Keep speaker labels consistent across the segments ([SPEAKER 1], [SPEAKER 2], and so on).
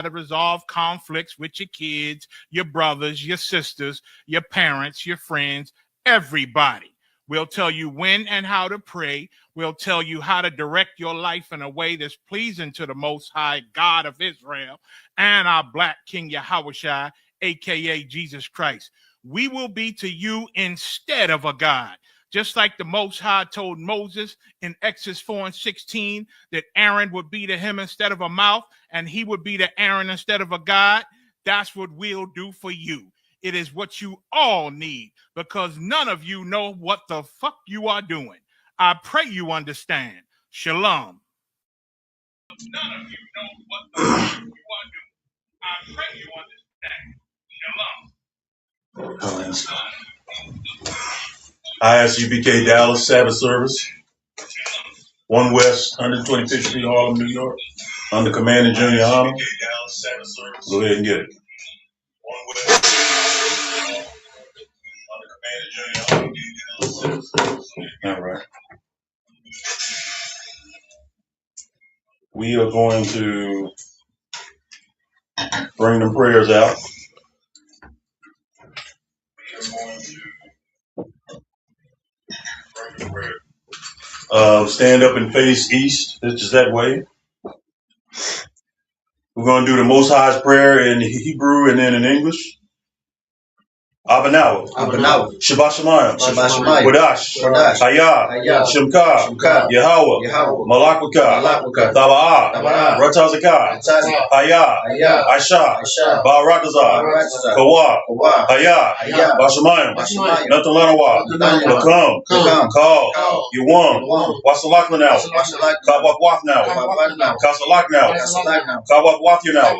[SPEAKER 1] to resolve conflicts with your kids, your brothers, your sisters, your parents, your friends, everybody. We'll tell you when and how to pray. We'll tell you how to direct your life in a way that's pleasing to the Most High God of Israel and our Black King Yahushua, aka Jesus Christ. We will be to you instead of a God. Just like the Most High told Moses in Exodus 4:16 that Aaron would be to him instead of a mouth, and he would be to Aaron instead of a God, that's what we'll do for you. It is what you all need, because none of you know what the fuck you are doing. I pray you understand. Shalom. None of you know what the fuck you are doing. I pray you understand. Shalom.
[SPEAKER 2] ISUPK Dallas Sabbath service, 1 West, 125th Street, Harlem, New York. Under command of Junior Honor. Go ahead and get it. 1 West, under command of Junior Honor. All right. We are going to bring them prayers out. Stand up and face east. It's just that way. We're going to do the Most High's prayer in Hebrew and then in English. Abanawa, Shabbat Shemayim, Wadash, Hayah, Shemka, Yahweh, Malakwaka, Taba'ah, Ratazakah, Hayah, Aisha, Ba'aratazah, Kawa, Hayah, Bashamayim, Natalanawa, Lakam, Kal, Yuwam, Wasalaklanau, Kawakwafnau, Kasalaknau, Kawakwafyanau,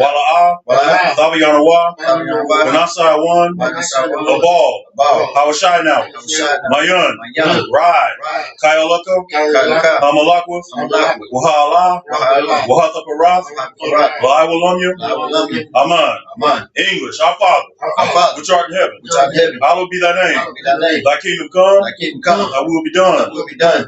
[SPEAKER 2] Wala'ah, Thabayanawa, Vanasai one. The ball, Hawashai now, Mayun, Ride, Kayalaka, Hamalakwa, Wahala, Wahathaparath, Laiwalumya, Aman, English, our Father, which art in heaven, hallowed be thy name, thy kingdom come, thy will be done,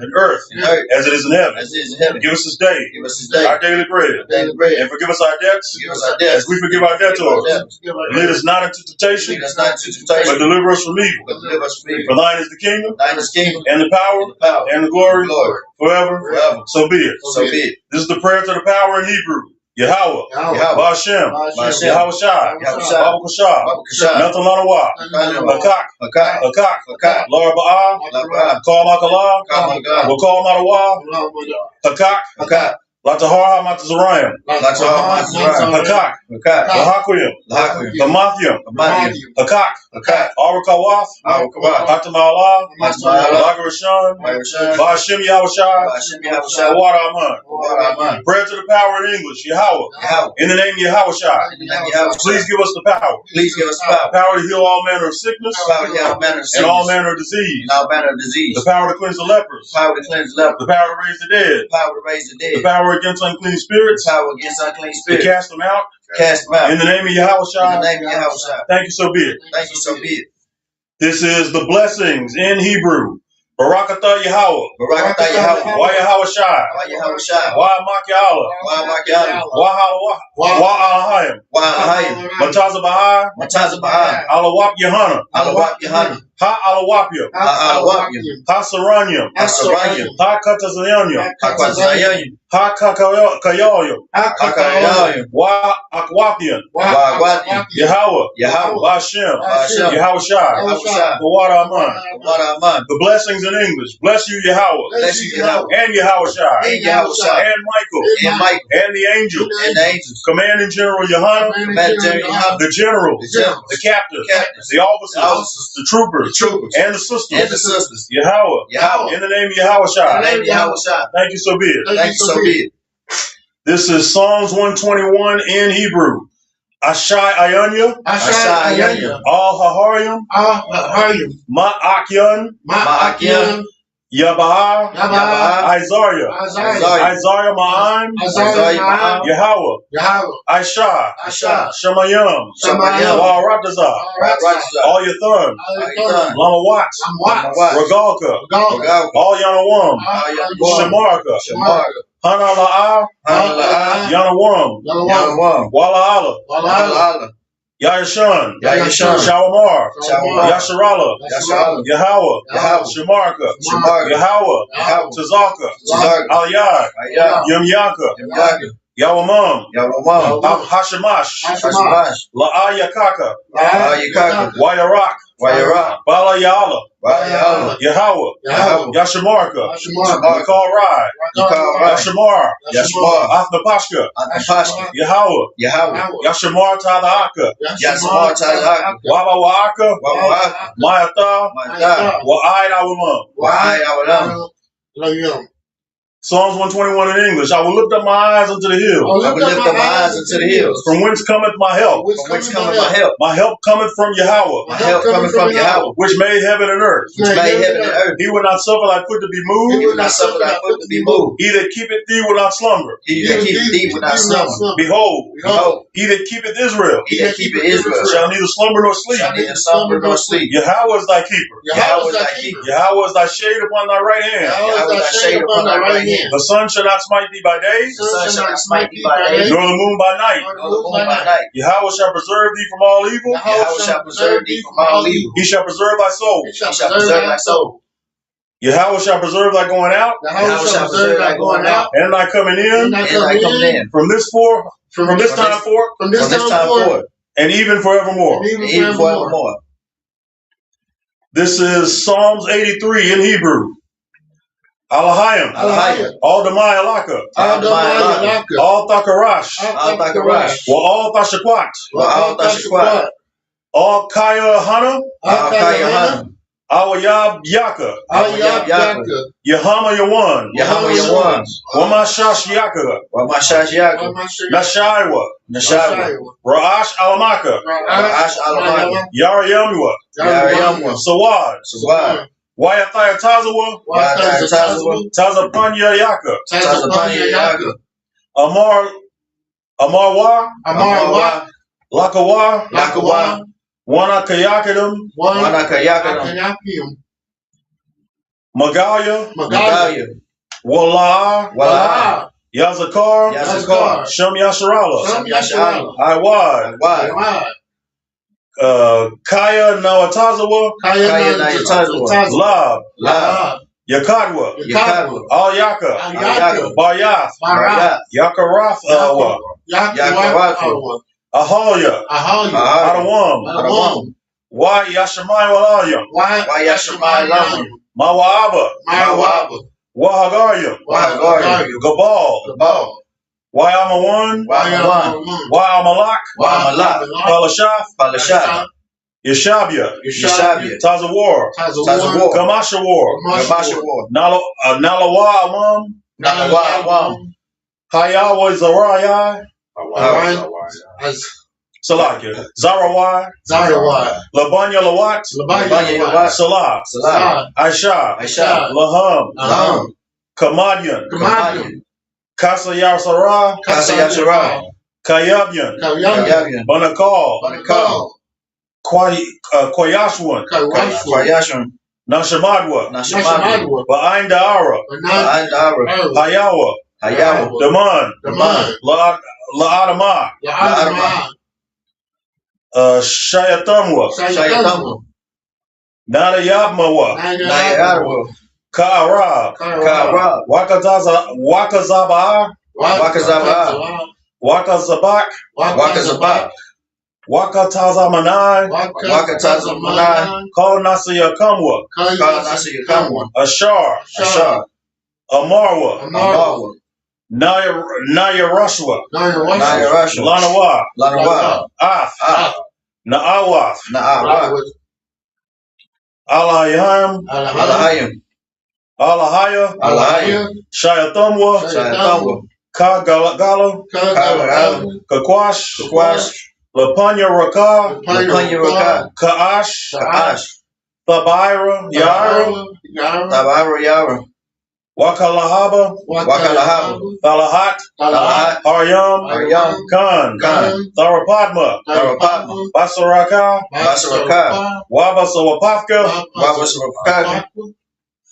[SPEAKER 2] in earth, as it is in heaven. Give us this day our daily bread, and forgive us our debts, as we forgive our debtors. And lead us not into temptation, but deliver us from evil. For thine is the kingdom, and the power, and the glory, forever. So be it. This is the prayer to the power in Hebrew. Yahweh, Ba'ashem, Yahushai, Babakashah, Nathalanawa, Hakak, Lord Ba'ah, Kal Makalah, Wakal Matawa, Hakak, Latahar Matazarayim, Hakak, Lahakuyim, Kamathim, Hakak, Arakawath, Hatamala, Lagarashan, Ba'ashem Yahushai, Wada Aman. Prayer to the power in English, Yahweh, in the name of Yahushai. Please give us the power. Power to heal all manner of sickness and all manner of disease. The power to cleanse the lepers. The power to raise the dead. The power against unclean spirits. To cast them out. In the name of Yahushua. Thank you, so be it. This is the blessings in Hebrew. Barakatah Yahweh. Wa Yahushai. Wa Makiala. Wa Alahayim. Mataza Bahai. Alawap Yahana. Ha Alawapya. Ha Saranyam. Ha Katazayanyam. Ha Kakayayam. Wa Akwapian. Yahweh. Bashem. Yahushai. Wada Aman. The blessings in English. Bless you, Yahweh. And Yahushai. And Michael. And the angels. Commanding General Yohana. The generals. The captains. The officers. The troopers. And the sisters. Yahweh. In the name of Yahushai. Thank you, so be it. This is Psalms 121 in Hebrew. Ashai Ayanya. Al Haharyam. Ma'akyan. Yabah. Isaiah Ma'am. Yahweh. Aisha. Shemayim. Wa'aratazah. All your thuns. Lama Watts. Regalka. All Yanawam. Shamarka. Hana La'a, Yanawam, Wala Allah, Yahishun, Shawamar, Yasharala, Yahweh, Shemarka, Yahweh, Tazaka, Aliyah, Yumyaka, Yawamam, Hashemash, La'ayakaka, Wayarak, Balayala, Yahweh, Yashamarka, Yakarai, Yashamar, Athnapashka, Yahweh, Yashamar Tadaka, Waba Waaka, Mayata, Wa'ai Awamam. Psalms 121 in English. I will lift up my eyes unto the hills. From whence cometh my help? My help cometh from Yahweh. Which made heaven and earth. He will not suffer thy foot to be moved. He that keepeth thee will not slumber. Behold, he that keepeth Israel shall neither slumber nor sleep. Yahweh is thy keeper. Yahweh is thy shade upon thy right hand. The sun shall not smite thee by day, nor the moon by night. Yahweh shall preserve thee from all evil. He shall preserve thy soul. Yahweh shall preserve thy going out, and thy coming in, from this time forth, and even forevermore. This is Psalms 83 in Hebrew. Alahayim, all Damai Alaka, all Thakarash, all Tashakwat, all Kaya Hana, Awayab Yaka, Yahama Yawan, Wamashash Yaka, Nashaiwa, Ra'ash Alamaka, Yarayamwa, Sawad, Wayathaya Tazawa, Tazapanya Yaka, Amarwa, Lakawa, Wanakayakadam, Magalia, Wala, Yazakar, Shem Yasharala, Iwad, Kaya Nawatazawa, Lab, Yakadwa, Al Yaka, Baryath, Yakarath, Ahalia, Adawam, Why Yashamai Walayam, Mawaba, Wahagariam, Gabal, Why Amawan, Why Amalak, Palashaf, Yeshabia, Tazawar, Kamasha War, Nalawa Amam, Hayawa Zaraya, Salakia, Zarawai, Labanya Lawat, Salah, Aisha, Laham, Kamadian, Kasa Yarsara, Kayabyan, Banakal, Kwayashwan, Nashamadwa, Ba'ain Da'ara, Hayawa, Daman, La'adama, Shayatamwa, Nadayabmawa, Ka'arab, Wakazabak, Wakatazamanai, Kal Nasiyakamwa, Ashar, Amarwa, Naya Rashwa, Lanawa, Af, Na'awath, Alahaya, Shayatamwa, Kagala, Kakwash, Lapanya Raka, Ka'ash, Thabaira, Yara, Wakalahaba, Thalahat, Haryam, Khan, Tharapadma, Basaraka, Wabasawapafka,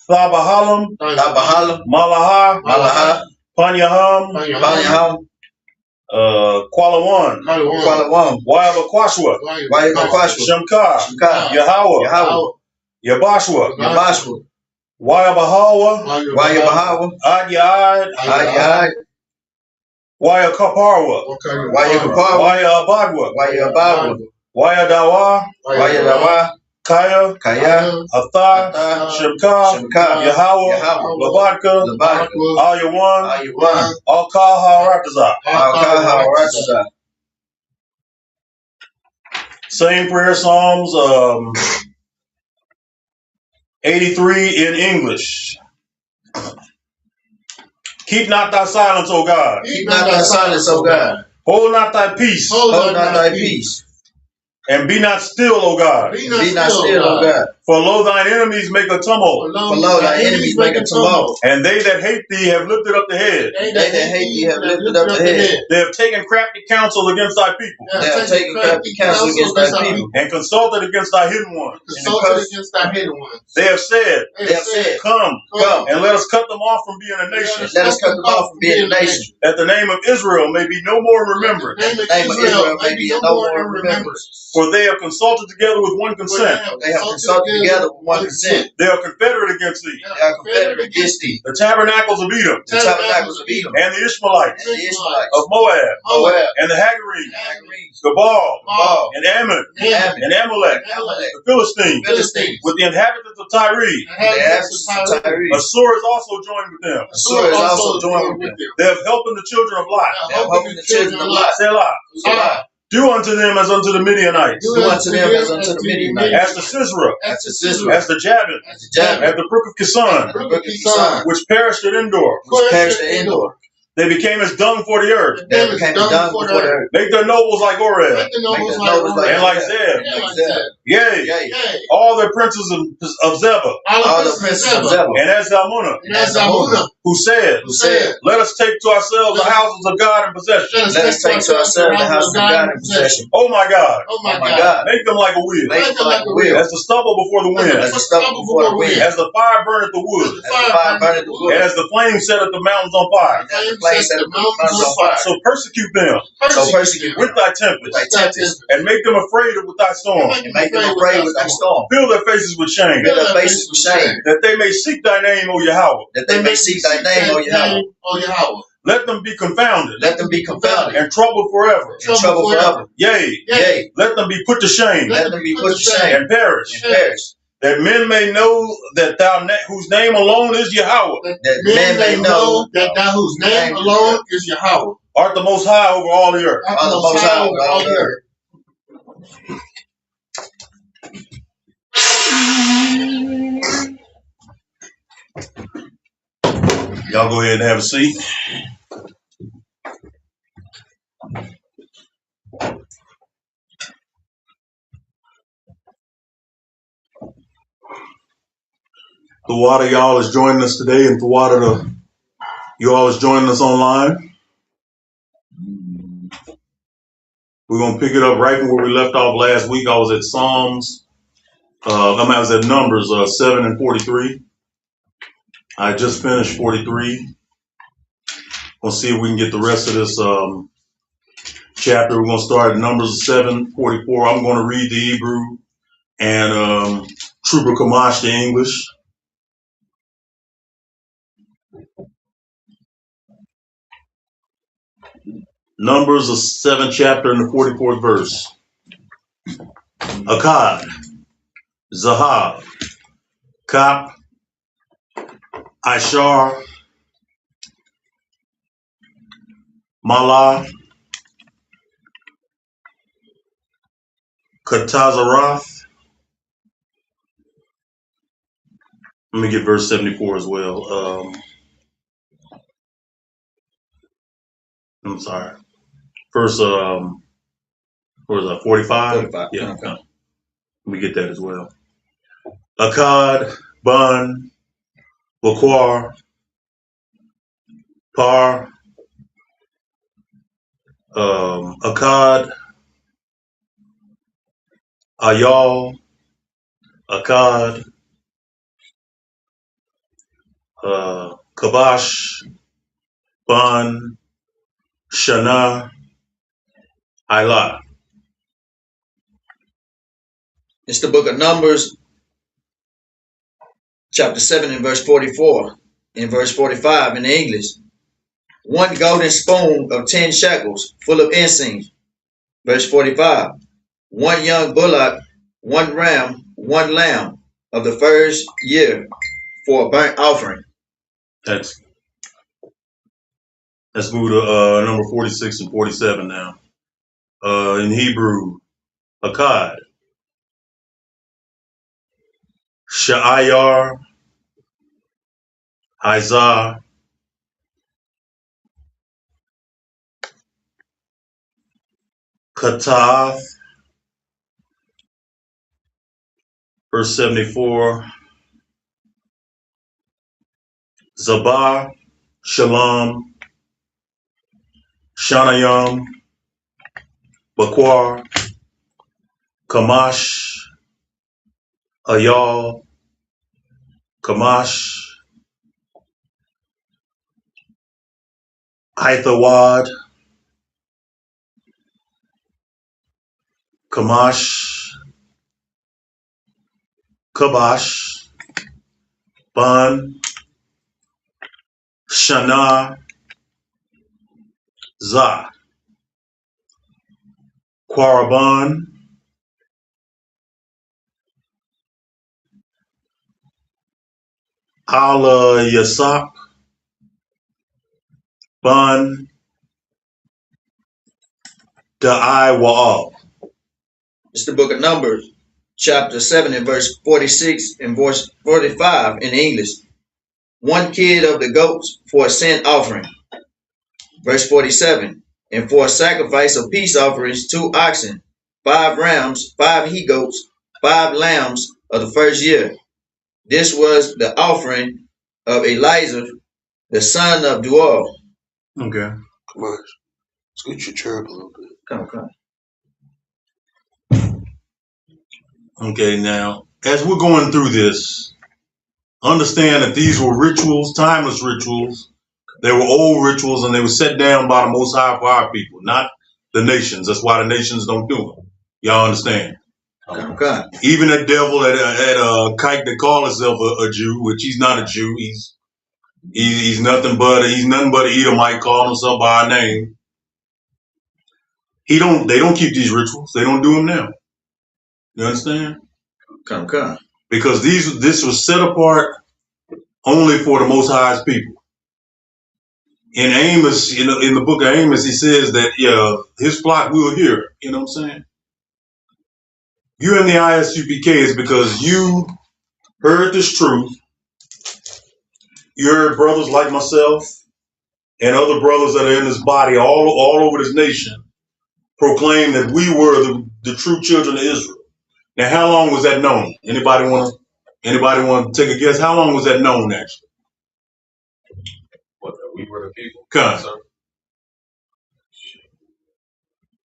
[SPEAKER 2] Thabahalam, Malaha, Panyaham, Kuala One, Wayabakwashwa, Shamka, Yahweh, Yabashwa, Wayabahawa, Adyad, Wayakaparwa, Wayabadwa, Wayadawa, Kaya, Athar, Shemka, Yahweh, Labadka, Ayawan, Alkaha Rataza. Same prayer Psalms 83 in English. Keep not thy silence, O God.
[SPEAKER 3] Keep not thy silence, O God.
[SPEAKER 2] Hold not thy peace.
[SPEAKER 3] Hold not thy peace.
[SPEAKER 2] And be not still, O God.
[SPEAKER 3] Be not still, O God.
[SPEAKER 2] For lo, thine enemies make a tumult.
[SPEAKER 3] For lo, thine enemies make a tumult.
[SPEAKER 2] And they that hate thee have lifted up the head.
[SPEAKER 3] They that hate thee have lifted up the head.
[SPEAKER 2] They have taken crafty counsel against thy people.
[SPEAKER 3] They have taken crafty counsel against thy people.
[SPEAKER 2] And consulted against thy hidden ones. They have said, Come, and let us cut them off from being a nation. That the name of Israel may be no more remembered. For they have consulted together with one consent. They are confederate against thee. The tabernacles of Edom. And the Ishmaelites. Of Moab. And the Hagarenes. Gebal. And Ammon. And Amalek. The Philistines. With the inhabitants of Tyre. Assur is also joined with them. They have helped the children of Lot. Selah. Do unto them as unto the Midianites. As the Sisera. As the Jabin. As the brook of Kison. Which perished at Endor. They became as dung for the earth. Make their nobles like Oreb. And like Zeb. Yea. All their princes of Zebah. And as Zalmunna. Who said, let us take to ourselves the houses of God in possession. Oh my God. Make them like a wheel. As the stubble before the wind. As the fire burneth the wood. And as the flame setteth the mountains on fire. So persecute them with thy tempest. And make them afraid with thy storm. Fill their faces with shame. That they may seek thy name, O Yahweh. Let them be confounded. And troubled forever. Yea. Let them be put to shame. And perish. That men may know that thou whose name alone is Yahweh. Art the most high over all the earth. Y'all go ahead and have a seat. The water y'all is joining us today, and the water you all is joining us online. We're gonna pick it up right from where we left off last week. I was at I was at Numbers 7 and 43. I just finished 43. We'll see if we can get the rest of this chapter. We're gonna start at Numbers 7:44. I'm gonna read the Hebrew and Trooper Kamash the English. Numbers, the 7th chapter and the 44th verse. Akkad, Zahab, Kap, Ishar, Malah, Katazaroth. Let me get verse 74 as well. I'm sorry. Verse, what is that, 45? Yeah, okay. Let me get that as well. Akkad, Bun, Laquar, Par, Akkad, Ayal, Akkad, Kabash, Ban, Shana, Ilah.
[SPEAKER 3] It's the book of Numbers, chapter 7 and verse 44 and verse 45 in the English. 1 golden spoon of 10 shekels full of incense. Verse 45. 1 young bullock, 1 ram, 1 lamb of the first year for a burnt offering.
[SPEAKER 2] Let's move to number 46 and 47 now. In Hebrew, Akkad, Sha'ayar, Izah, Katath, verse 74, Zabah, Shalom, Shanayam, Bakwar, Kamash, Ayal, Kamash, Ithawad, Kamash, Kabash, Ban, Shana, Zah, Quaraban, Ala Yasak, Ban, Da'ai Wa'al.
[SPEAKER 3] It's the book of Numbers, chapter 7 and verse 46 and verse 45 in English. 1 kid of the goats for a sin offering. Verse 47. And for a sacrifice of peace offerings, 2 oxen, 5 rams, 5 he goats, 5 lambs of the first year. This was the offering of Eliezer, the son of Dual.
[SPEAKER 2] Okay.
[SPEAKER 4] Come on. Scoot your chair up a little bit.
[SPEAKER 3] Come.
[SPEAKER 2] Okay, now, as we're going through this, understand that these were rituals, timeless rituals. They were old rituals, and they were set down by the Most High for our people, not the nations. That's why the nations don't do them. Y'all understand?
[SPEAKER 3] Okay.
[SPEAKER 2] Even a devil at kike that call himself a Jew, which he's not a Jew. He's nothing but an Edomite calling himself by our name. They don't keep these rituals. They don't do them now. You understand?
[SPEAKER 3] Okay.
[SPEAKER 2] Because this was set apart only for the Most High's people. In Amos, in the book of Amos, he says that his flock will hear. You know what I'm saying? You're in the ISUPK is because you heard this truth. You heard brothers like myself and other brothers that are in this body all over this nation proclaim that we were the true children of Israel. Now, how long was that known? Anybody want to take a guess? How long was that known actually?
[SPEAKER 5] What, that we were the people?
[SPEAKER 2] Kind.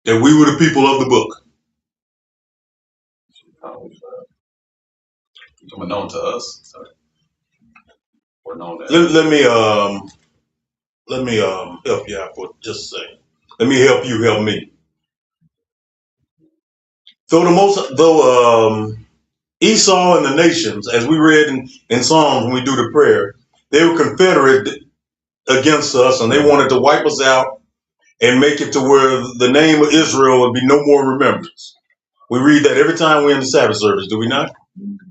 [SPEAKER 2] That we were the people of the book.
[SPEAKER 5] Someone known to us. So we're known as.
[SPEAKER 2] Let me help you out for just a second. Let me help you help me. Though Esau and the nations, as we read in Psalms when we do the prayer, they were confederate against us, and they wanted to wipe us out and make it to where the name of Israel would be no more remembrance. We read that every time we're in the Sabbath service, do we not?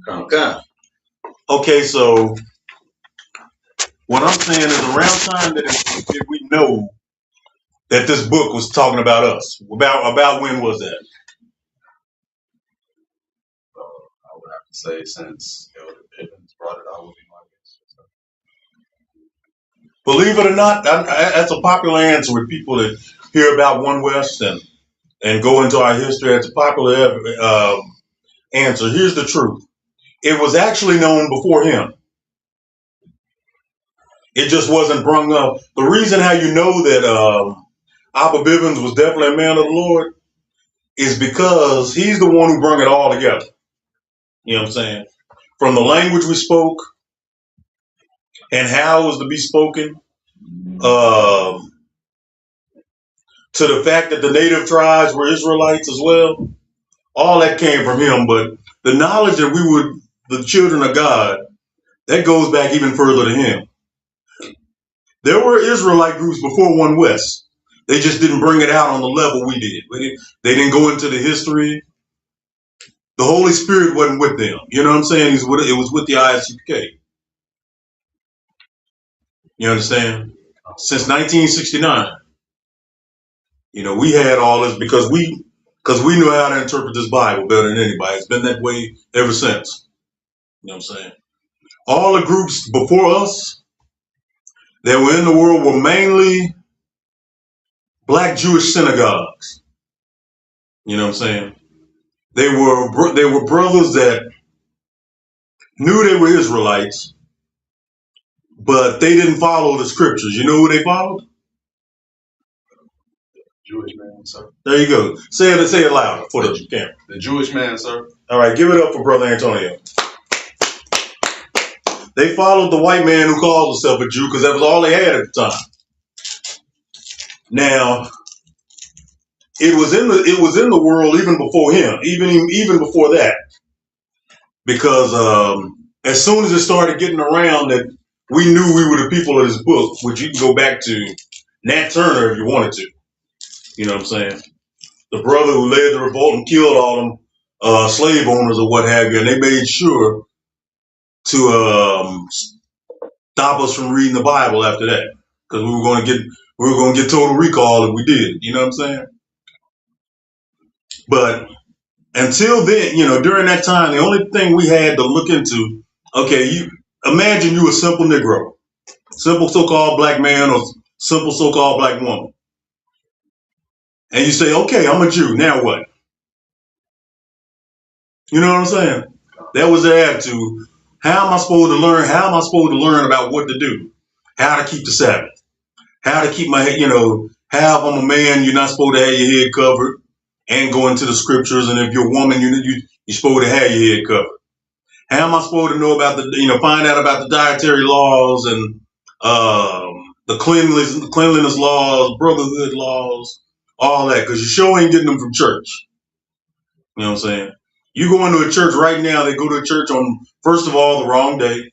[SPEAKER 3] Okay.
[SPEAKER 2] Okay, so what I'm saying is around time that we know that this book was talking about us. About when was that?
[SPEAKER 5] I would have to say since Elder Bivens brought it out would be my guess.
[SPEAKER 2] Believe it or not, that's a popular answer with people that hear about One West and go into our history. It's a popular answer. Here's the truth. It was actually known before him. It just wasn't brung up. The reason how you know that Abba Bivens was definitely a man of the Lord is because he's the one who brung it all together. You know what I'm saying? From the language we spoke and how it was to be spoken to the fact that the native tribes were Israelites as well. All that came from him, but the knowledge that we were the children of God, that goes back even further to him. There were Israelite groups before One West. They just didn't bring it out on the level we did. They didn't go into the history. The Holy Spirit wasn't with them. You know what I'm saying? It was with the ISUPK. You understand? Since 1969. You know, we had all this because we knew how to interpret this Bible better than anybody. It's been that way ever since. You know what I'm saying? All the groups before us that were in the world were mainly black Jewish synagogues. You know what I'm saying? They were brothers that knew they were Israelites, but they didn't follow the scriptures. You know who they followed?
[SPEAKER 5] Jewish man, sir.
[SPEAKER 2] There you go. Say it louder for the camera.
[SPEAKER 5] The Jewish man, sir.
[SPEAKER 2] All right, give it up for Brother Antonio. They followed the white man who called himself a Jew because that was all they had at the time. Now, it was in the world even before him, even before that, because as soon as it started getting around that we knew we were the people of this book, which you can go back to Nat Turner if you wanted to. You know what I'm saying? The brother who led the revolt and killed all them slave owners or what have you, and they made sure to stop us from reading the Bible after that, because we were going to get total recall if we did. You know what I'm saying? But until then, you know, during that time, the only thing we had to look into, okay, you imagine you a simple Negro, simple so-called black man or simple so-called black woman, and you say, okay, I'm a Jew. Now what? You know what I'm saying? That was their attitude. How am I supposed to learn? How am I supposed to learn about what to do? How to keep the Sabbath? How to keep my head, you know, how if I'm a man, you're not supposed to have your head covered and go into the scriptures. And if you're a woman, you're supposed to have your head covered. How am I supposed to know about find out about the dietary laws and the cleanliness laws, brotherhood laws, all that? Because you sure ain't getting them from church. You know what I'm saying? You go into a church right now, they go to a church on, first of all, the wrong day.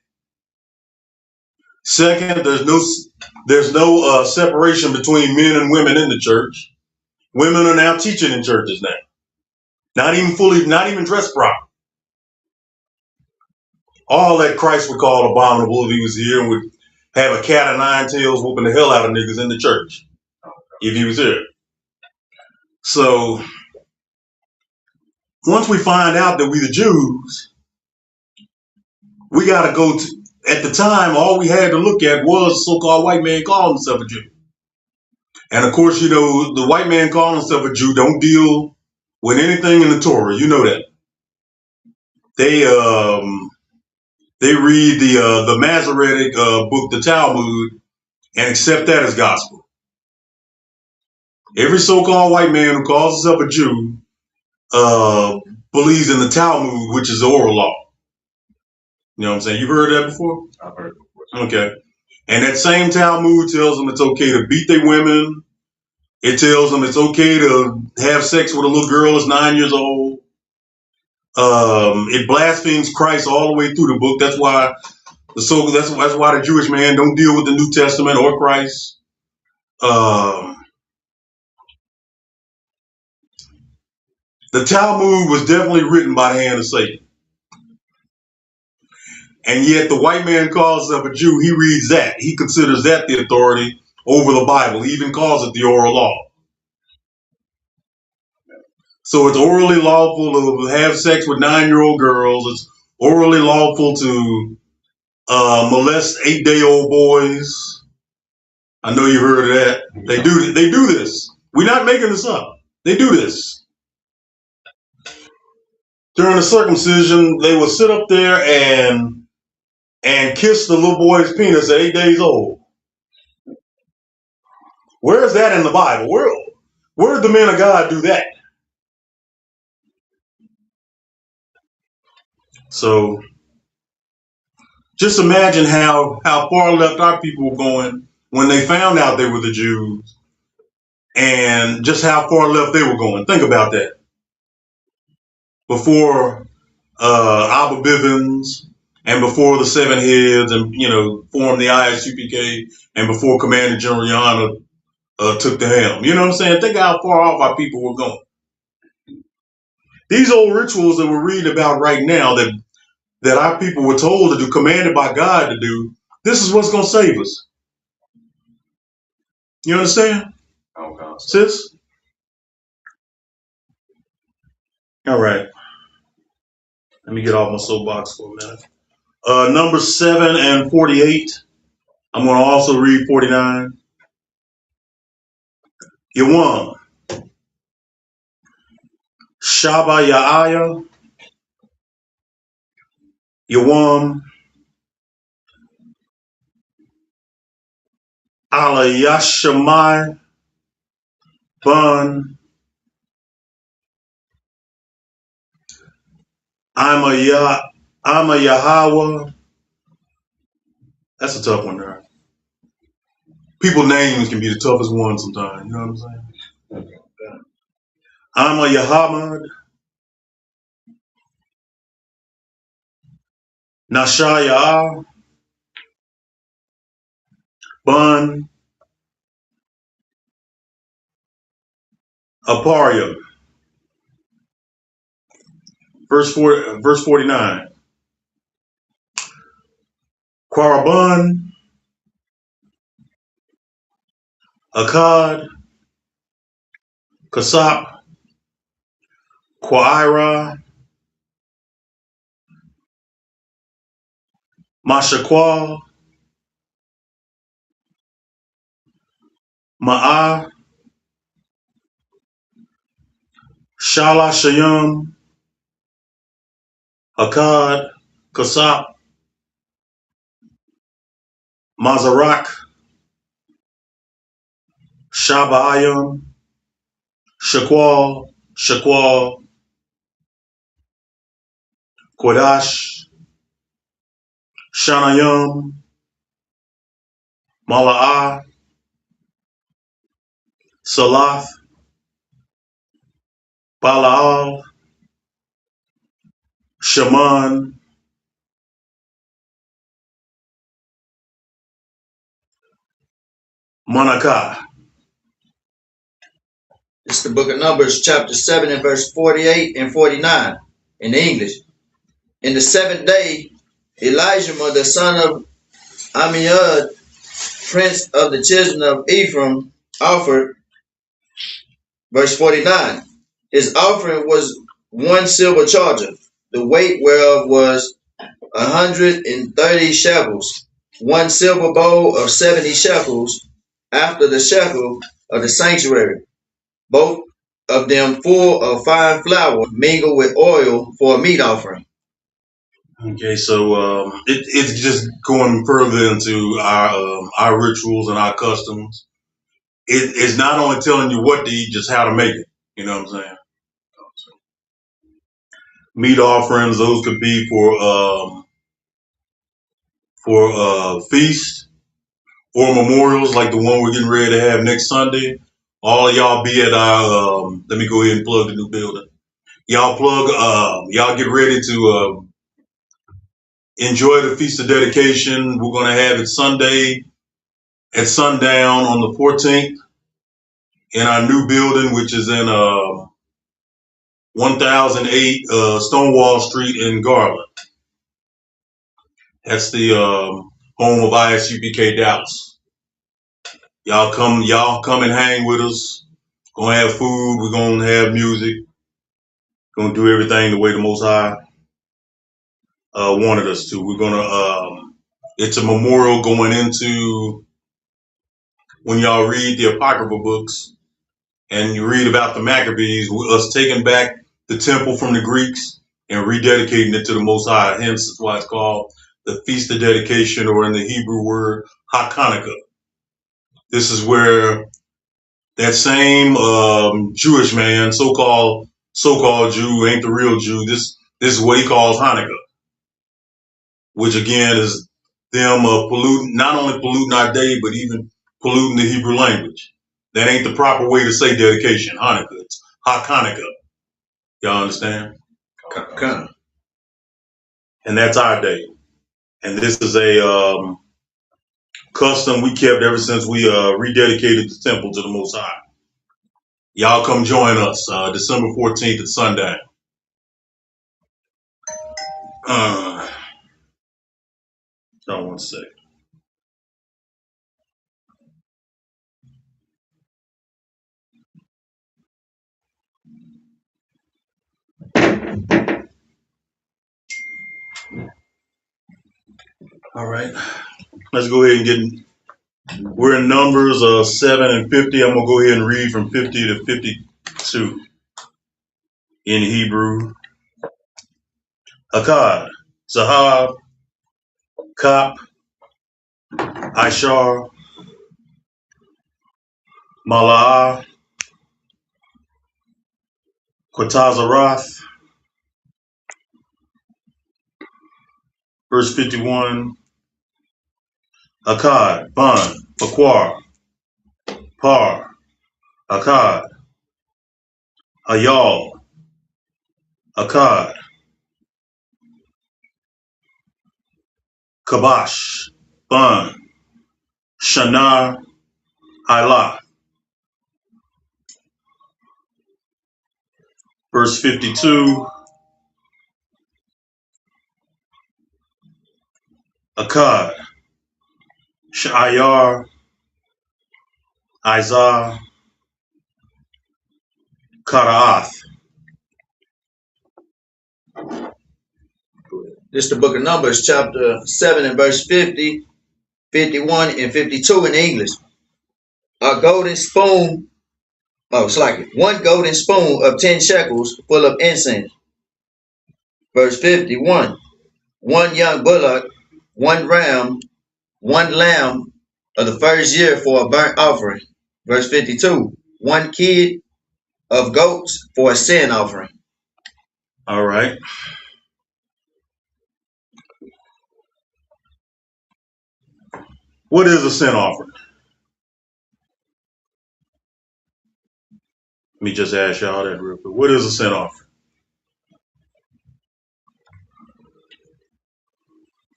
[SPEAKER 2] Second, there's no separation between men and women in the church. Women are now teaching in churches now. Not even dressed proper. All that Christ would call abominable if he was here and would have a cat of nine tails whooping the hell out of niggas in the church if he was here. So once we find out that we the Jews, we got to go to, at the time, all we had to look at was a so-called white man calling himself a Jew. And of course, you know, the white man calling himself a Jew don't deal with anything in the Torah. You know that. They read the Masoretic book, the Talmud, and accept that as gospel. Every so-called white man who calls himself a Jew believes in the Talmud, which is the oral law. You know what I'm saying? You've heard that before?
[SPEAKER 5] I've heard it before.
[SPEAKER 2] Okay. And that same Talmud tells them it's okay to beat their women. It tells them it's okay to have sex with a little girl that's 9 years old. It blasphemes Christ all the way through the book. That's why the Jewish man don't deal with the New Testament or Christ. The Talmud was definitely written by the hand of Satan. And yet the white man calls himself a Jew. He reads that. He considers that the authority over the Bible. He even calls it the oral law. So it's orally lawful to have sex with 9-year-old girls. It's orally lawful to molest 8-day-old boys. I know you've heard of that. They do this. We're not making this up. They do this. During the circumcision, they would sit up there and kiss the little boy's penis at 8 days old. Where is that in the Bible? Where did the men of God do that? So just imagine how far left our people were going when they found out they were the Jews and just how far left they were going. Think about that. Before Abba Bivens and before the Seven Heads and, formed the ISUPK and before Commander General Yana took the helm. You know what I'm saying? Think how far off our people were going. These old rituals that we're reading about right now that our people were told to do, commanded by God to do, this is what's going to save us. You understand?
[SPEAKER 5] Okay.
[SPEAKER 2] Sis? All right. Let me get off my soapbox for a minute. Numbers 7 and 48. I'm going to also read 49. Yawam. Shaba Ya'aya. Yawam. Ala Yashamai. Bun. I'm a Yahweh. That's a tough one there. People names can be the toughest one sometimes. You know what I'm saying? I'm a Yahamad. Nashaya. Bun. Aparia. Verse 49. Quarabun. Akkad. Kasap. Quaira. Mashaqua. Ma'ah. Shala Shayum. Akkad. Kasap. Mazarak. Shabayim. Shaqual. Kodash. Shanayim. Mala'ah. Salath. Balaal. Shaman. Manakah.
[SPEAKER 3] It's the book of Numbers, chapter 7 and verse 48 and 49 in English. In the seventh day, Elijah, the son of Ammiud, prince of the children of Ephraim, offered, verse 49. His offering was 1 silver charger, the weight whereof was 130 shekels, 1 silver bowl of 70 shekels, after the shekel of the sanctuary, both of them full of fine flour mingled with oil for a meat offering.
[SPEAKER 2] Okay, so it's just going further into our rituals and our customs. It's not only telling you what to eat, just how to make it. You know what I'm saying? Meat offerings, those could be for feasts or memorials like the one we're getting ready to have next Sunday. All of y'all be at our let me go ahead and plug the new building. Y'all get ready to enjoy the Feast of Dedication. We're gonna have it Sunday at sundown on the 14th in our new building, which is in 1008 Stonewall Street in Garland. That's the home of ISUPK Dallas. Y'all come and hang with us. Gonna have food. We're gonna have music. Gonna do everything the way the Most High wanted us to. We're gonna. It's a memorial going into when y'all read the Apocryphal books and you read about the Maccabees, us taking back the temple from the Greeks and rededicating it to the Most High. Hence, that's why it's called the Feast of Dedication, or in the Hebrew word HaKanukah. This is where that same Jewish man, so-called Jew, ain't the real Jew. This is what he calls Hanukkah, which again is them not only polluting our day, but even polluting the Hebrew language. That ain't the proper way to say dedication. Hanukkah. It's HaKanukkah. Y'all understand?
[SPEAKER 3] Kind of.
[SPEAKER 2] And that's our day. And this is a custom we kept ever since we rededicated the temple to the Most High. Y'all come join us December 14th at sundown. Hold on one second. All right. Let's go ahead and get. We're in Numbers 7 and 50. I'm going to go ahead and read from 50 to 52 in Hebrew. Akkad, Zahab, Kap, Ishar, Mala'ah, Quatazaroth. Verse 51. Akkad, Ban, Baquar, Par, Akkad, Ayal, Akkad, Kabash, Ban, Shana, Ilah. Verse 52. Akkad, Sha'ayar, Izah, Karaath.
[SPEAKER 3] This is the book of Numbers, chapter 7 and verse 50, 51, and 52 in English. A golden spoon, it's like 1 golden spoon of 10 shekels full of incense. Verse 51, 1 young bullock, 1 ram, 1 lamb of the first year for a burnt offering. Verse 52, 1 kid of goats for a sin offering.
[SPEAKER 2] All right. What is a sin offering? Let me just ask y'all that real quick. What is a sin offering?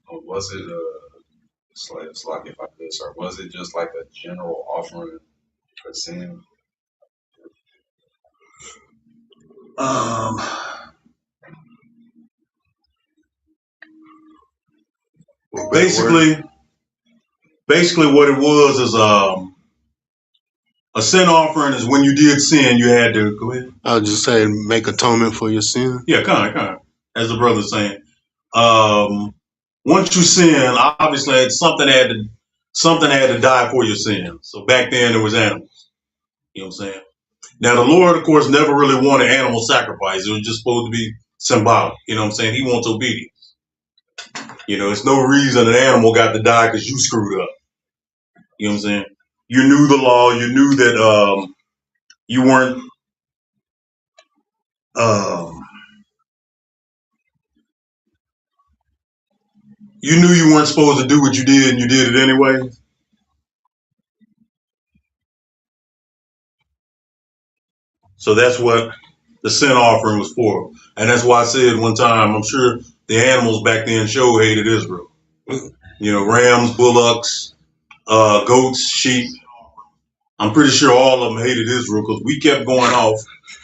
[SPEAKER 5] Was it it's like if I could, sir, was it just like a general offering for sin?
[SPEAKER 2] Basically what it was is a sin offering is when you did sin, you had to go ahead.
[SPEAKER 4] I was just saying, make atonement for your sin.
[SPEAKER 2] Yeah, kind of. As the brother's saying, once you sin, obviously something had to die for your sin. So back then there was animals. You know what I'm saying? Now the Lord, of course, never really wanted animal sacrifice. It was just supposed to be symbolic. You know what I'm saying? He wants obedience. You know, it's no reason an animal got to die because you screwed up. You know what I'm saying? You knew the law. You knew that you weren't. You knew you weren't supposed to do what you did, and you did it anyway. So that's what the sin offering was for. And that's why I said one time, I'm sure the animals back then sure hated Israel. You know, rams, bullocks, goats, sheep. I'm pretty sure all of them hated Israel because we kept going off.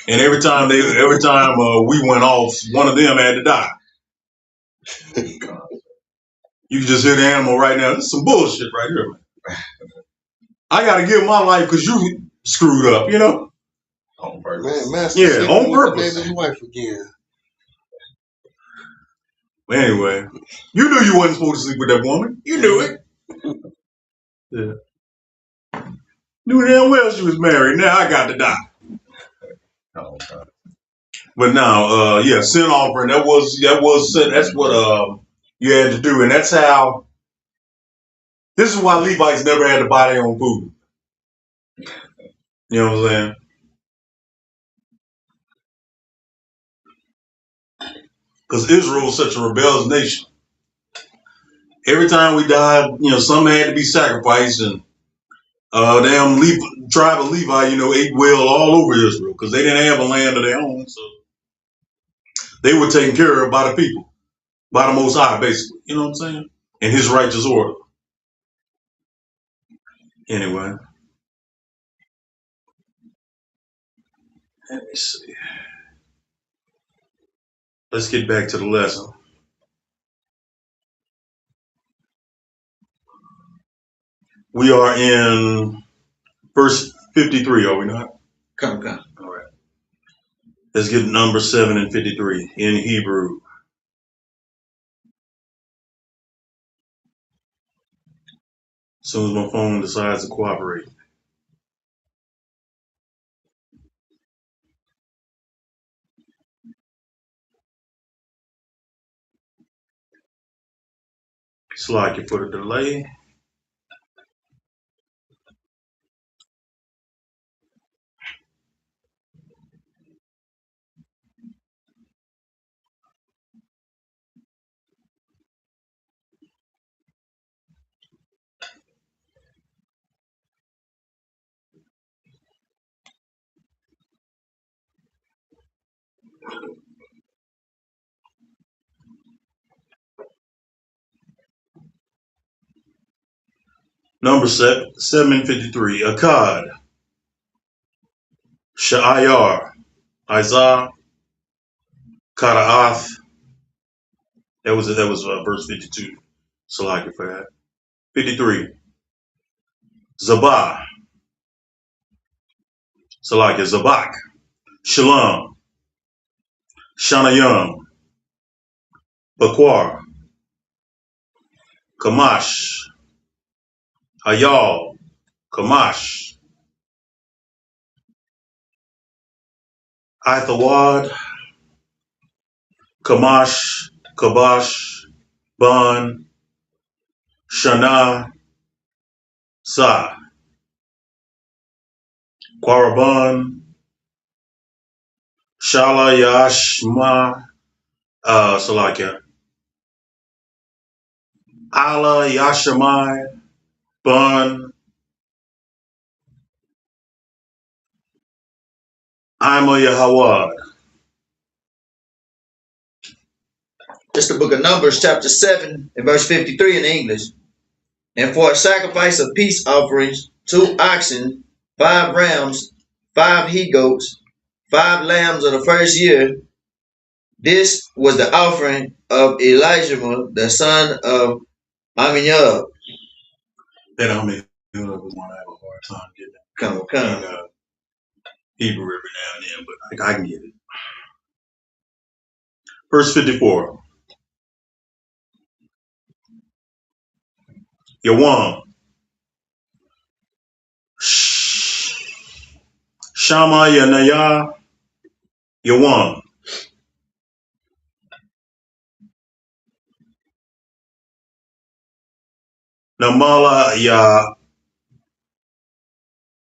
[SPEAKER 2] And every time we went off, one of them had to die. You can just hear the animal right now. This is some bullshit right here, man. I got to give my life because you screwed up, you know?
[SPEAKER 5] On purpose.
[SPEAKER 4] Man, Master,
[SPEAKER 2] yeah, on purpose.
[SPEAKER 4] His wife again.
[SPEAKER 2] Anyway, you knew you wasn't supposed to sleep with that woman. You knew it. Yeah. Knew damn well she was married. Now I got to die.
[SPEAKER 5] Oh, God.
[SPEAKER 2] But now, yeah, sin offering. That's what you had to do, and that's how. This is why Levites never had to buy their own food. You know what I'm saying? Because Israel was such a rebellious nation. Every time we died, you know, something had to be sacrificed, and damn tribe of Levi, ate well all over Israel because they didn't have a land of their own. So they were taken care of by the people, by the Most High, basically. You know what I'm saying? In his righteous order. Anyway, let me see. Let's get back to the lesson. We are in verse 53, are we not?
[SPEAKER 3] Come.
[SPEAKER 2] All right. Let's get number 7 and 53 in Hebrew. As soon as my phone decides to cooperate. Slide you for the delay. Number 753. Akkad, Sha'ayar, Isaiah, Kadaath. That was verse 52. Salaki for that. 53. Zabah. Salaki, Zabak. Shalom. Shanayam. Bakwar. Kamash. Hayal. Kamash. Ithawad. Kamash. Kabash. Ban. Shana. Sa. Quaraban. Shala Yashma. Salakia. Allah Yashamai. Bun, Ima Yahawad.
[SPEAKER 3] It's the book of Numbers, chapter 7, and verse 53 in English. And for a sacrifice of peace offerings, 2 oxen, 5 rams, 5 he-goats, 5 lambs of the first year. This was the offering of Elijah, the son of Aminab.
[SPEAKER 2] That I mean, was one I have a hard time getting that.
[SPEAKER 3] Come.
[SPEAKER 2] Hebrew every now and then, but I can get it. Verse 54. Yawam. Shama Yanaya. Yawam. Namala Ya.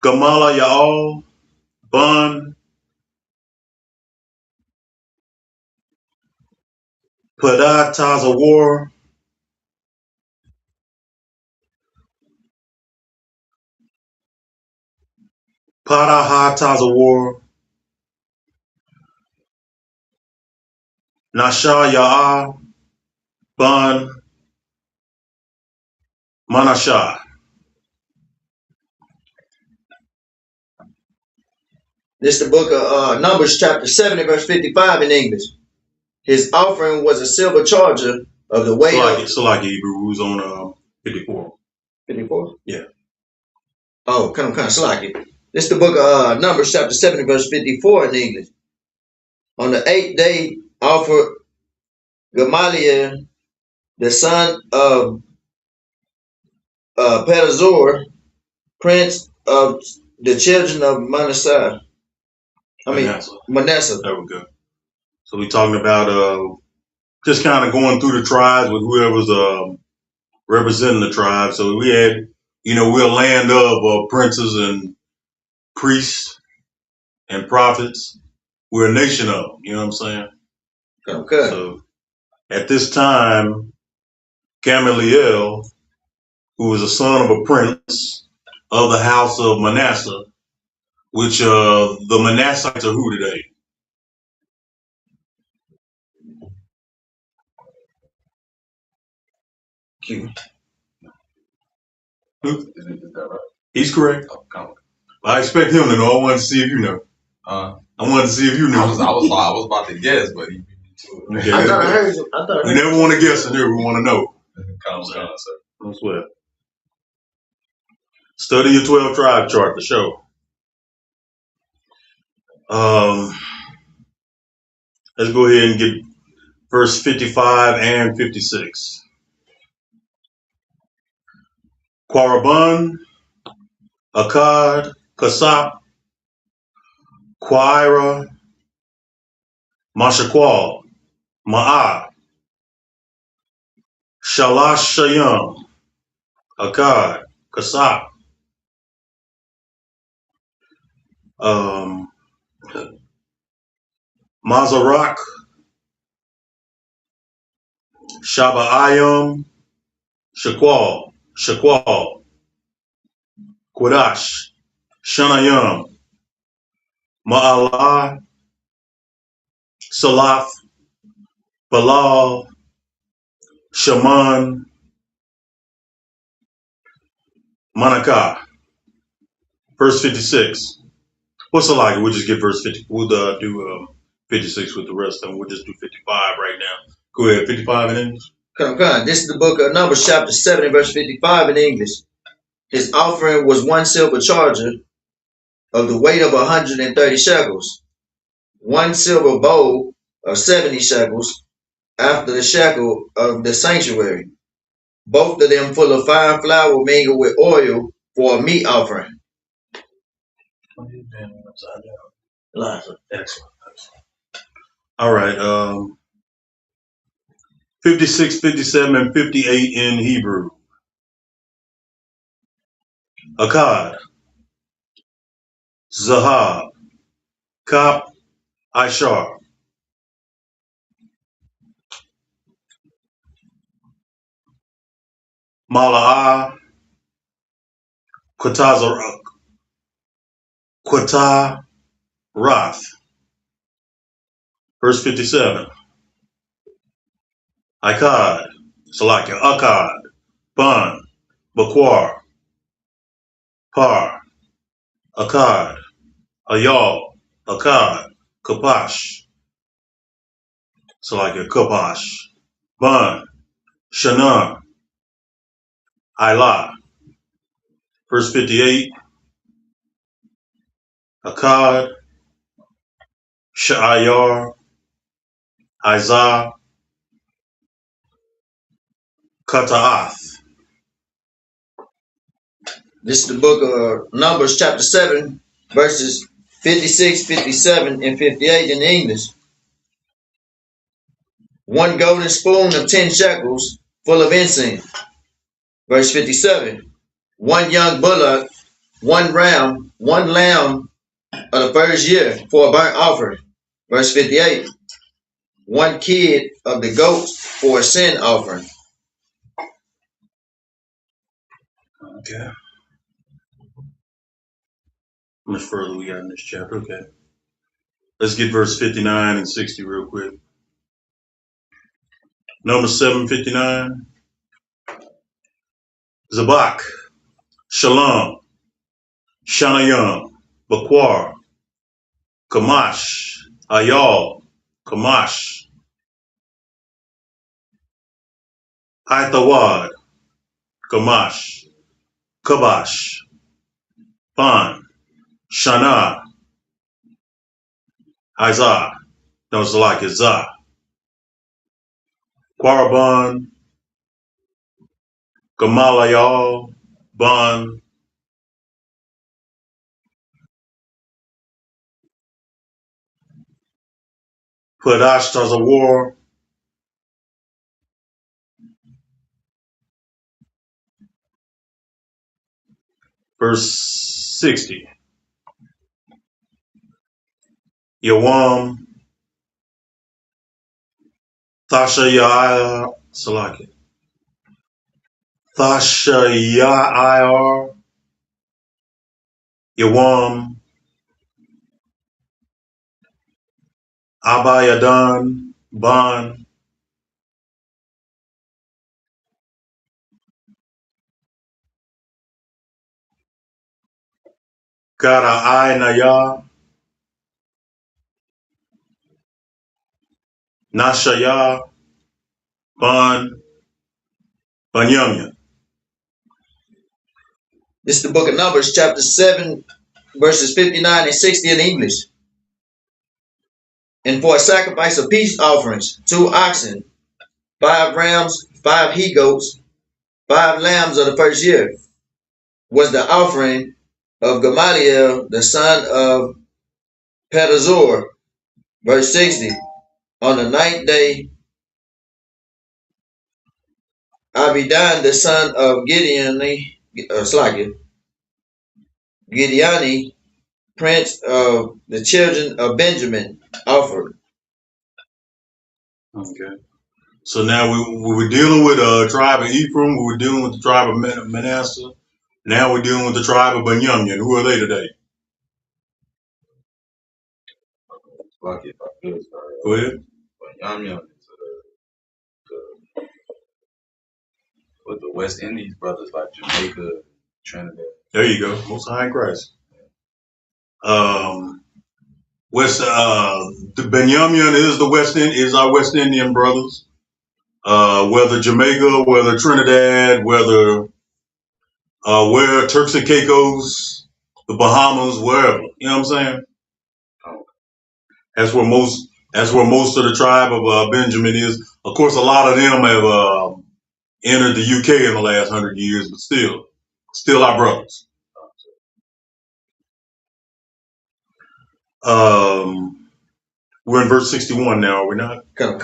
[SPEAKER 2] Gamala Yaal. Bun. Pada Tazawar. Padaha Tazawar. Nasha Ya'a. Bun. Manasha.
[SPEAKER 3] This is the book of Numbers, chapter 7, and verse 55 in English. His offering was a silver charger of the weight of...
[SPEAKER 2] Salaki Hebrew, who's on 54.
[SPEAKER 3] 54?
[SPEAKER 2] Yeah.
[SPEAKER 3] Oh, come, Salaki. This is the book of Numbers, chapter 7, and verse 54 in English. On the 8th day offered Gamaliel, the son of Pedazur, prince of the children of Manasseh. Manasseh.
[SPEAKER 2] There we go. So we're talking about just kind of going through the tribes with whoever's representing the tribe. So we had, we're a land of princes and priests and prophets. We're a nation of them, you know what I'm saying?
[SPEAKER 3] Okay.
[SPEAKER 2] So at this time, Gamaliel, who was a son of a prince, of the house of Manasseh, which the Manassites are who today?
[SPEAKER 3] Q.
[SPEAKER 2] Who?
[SPEAKER 5] Is that right?
[SPEAKER 2] He's correct.
[SPEAKER 5] Oh, come on.
[SPEAKER 2] I expect him to know. I wanted to see if you know. I wanted to see if you knew.
[SPEAKER 5] I was about to guess, but he beat me to it.
[SPEAKER 2] Okay.
[SPEAKER 3] I thought I heard you. I thought I
[SPEAKER 2] We
[SPEAKER 3] heard
[SPEAKER 2] never want to guess in here. We want to know.
[SPEAKER 5] Come on, sir.
[SPEAKER 2] That's what. Study your 12 tribe chart to show. Let's go ahead and get verse 55 and 56. Quaraban, Akkad, Kasap, Quira, Mashaqual, Ma'ah, Shalash Shayam, Akkad, Kasap, Mazarak, Shaba'ayam, Shaqual, Quadash, Shanayam, Ma'alah, Salath, Balal, Shaman, Manakah. Verse 56. What's the like? We'll just get verse 50. We'll do 56 with the rest of them. We'll just do 55 right now. Go ahead, 55 in English.
[SPEAKER 3] Come. This is the book of Numbers, chapter 7, and verse 55 in English. His offering was 1 silver charger of the weight of 130 shekels, 1 silver bowl of 70 shekels, after the shekel of the sanctuary, both of them full of fine flour mingled with oil for a meat offering.
[SPEAKER 2] Excellent. All right. 56, 57, and 58 in Hebrew. Akkad, Zahab, Kap, Ishar. Mala'ah, Quatah, Rath. Verse 57. Akkad, Salakia, Akkad, Bun, Baquar, Par, Akkad, Ayal, Akkad, Kapash, Salakia, Kapash, Bun, Shana, Ilah. Verse 58. Akkad, Sha'ayar, Izah, Kata'ath.
[SPEAKER 3] This is the book of Numbers, chapter 7, verses 56, 57, and 58 in English. 1 golden spoon of 10 shekels full of incense. Verse 57. 1 young bullock, 1 ram, 1 lamb of the first year for a burnt offering. Verse 58. 1 kid of the goats for a sin offering.
[SPEAKER 2] Okay. How much further we got in this chapter? Okay. Let's get verse 59 and 60 real quick. Number 759. Zabak, Shalom, Shanayam, Baquar, Kamash, Ayal, Kamash, Aithawad, Kamash, Kabash, Ban, Shana, Izah, no, it's like Izah, Quaraban, Gamalayal, Ban, Padash Tazawar, verse 60. Yawam, Thashayah, Salaki, Thashayah, Yawam, Abayadan, Ban, Kara Naya, Nashaya, Ban, Banyamya.
[SPEAKER 3] This is the book of Numbers, chapter 7, verses 59 and 60 in English. And for a sacrifice of peace offerings, 2 oxen, 5 rams, 5 he goats, 5 lambs of the first year, was the offering of Gamaliel, the son of Pedazur. Verse 60. On the 9th day, Abidan, the son of Gideoni, prince of the children of Benjamin, offered.
[SPEAKER 2] Okay. So now we were dealing with the tribe of Ephraim. We were dealing with the tribe of Manasseh. Now we're dealing with the tribe of Benjamin. Who are they today?
[SPEAKER 5] Lucky if I could start.
[SPEAKER 2] Go ahead.
[SPEAKER 5] But Yum is with the West Indies brothers like Jamaica, Trinidad.
[SPEAKER 2] There you go. Most High in Christ. The Benjamin is our West Indian brothers. Whether Jamaica, whether Trinidad, whether where Turks and Caicos, the Bahamas, wherever. You know what I'm saying?
[SPEAKER 5] Oh,
[SPEAKER 2] That's where most of the tribe of Benjamin is. Of course, a lot of them have entered the UK in the last 100 years, but still our brothers. We're in verse 61 now, are we not?
[SPEAKER 3] Come.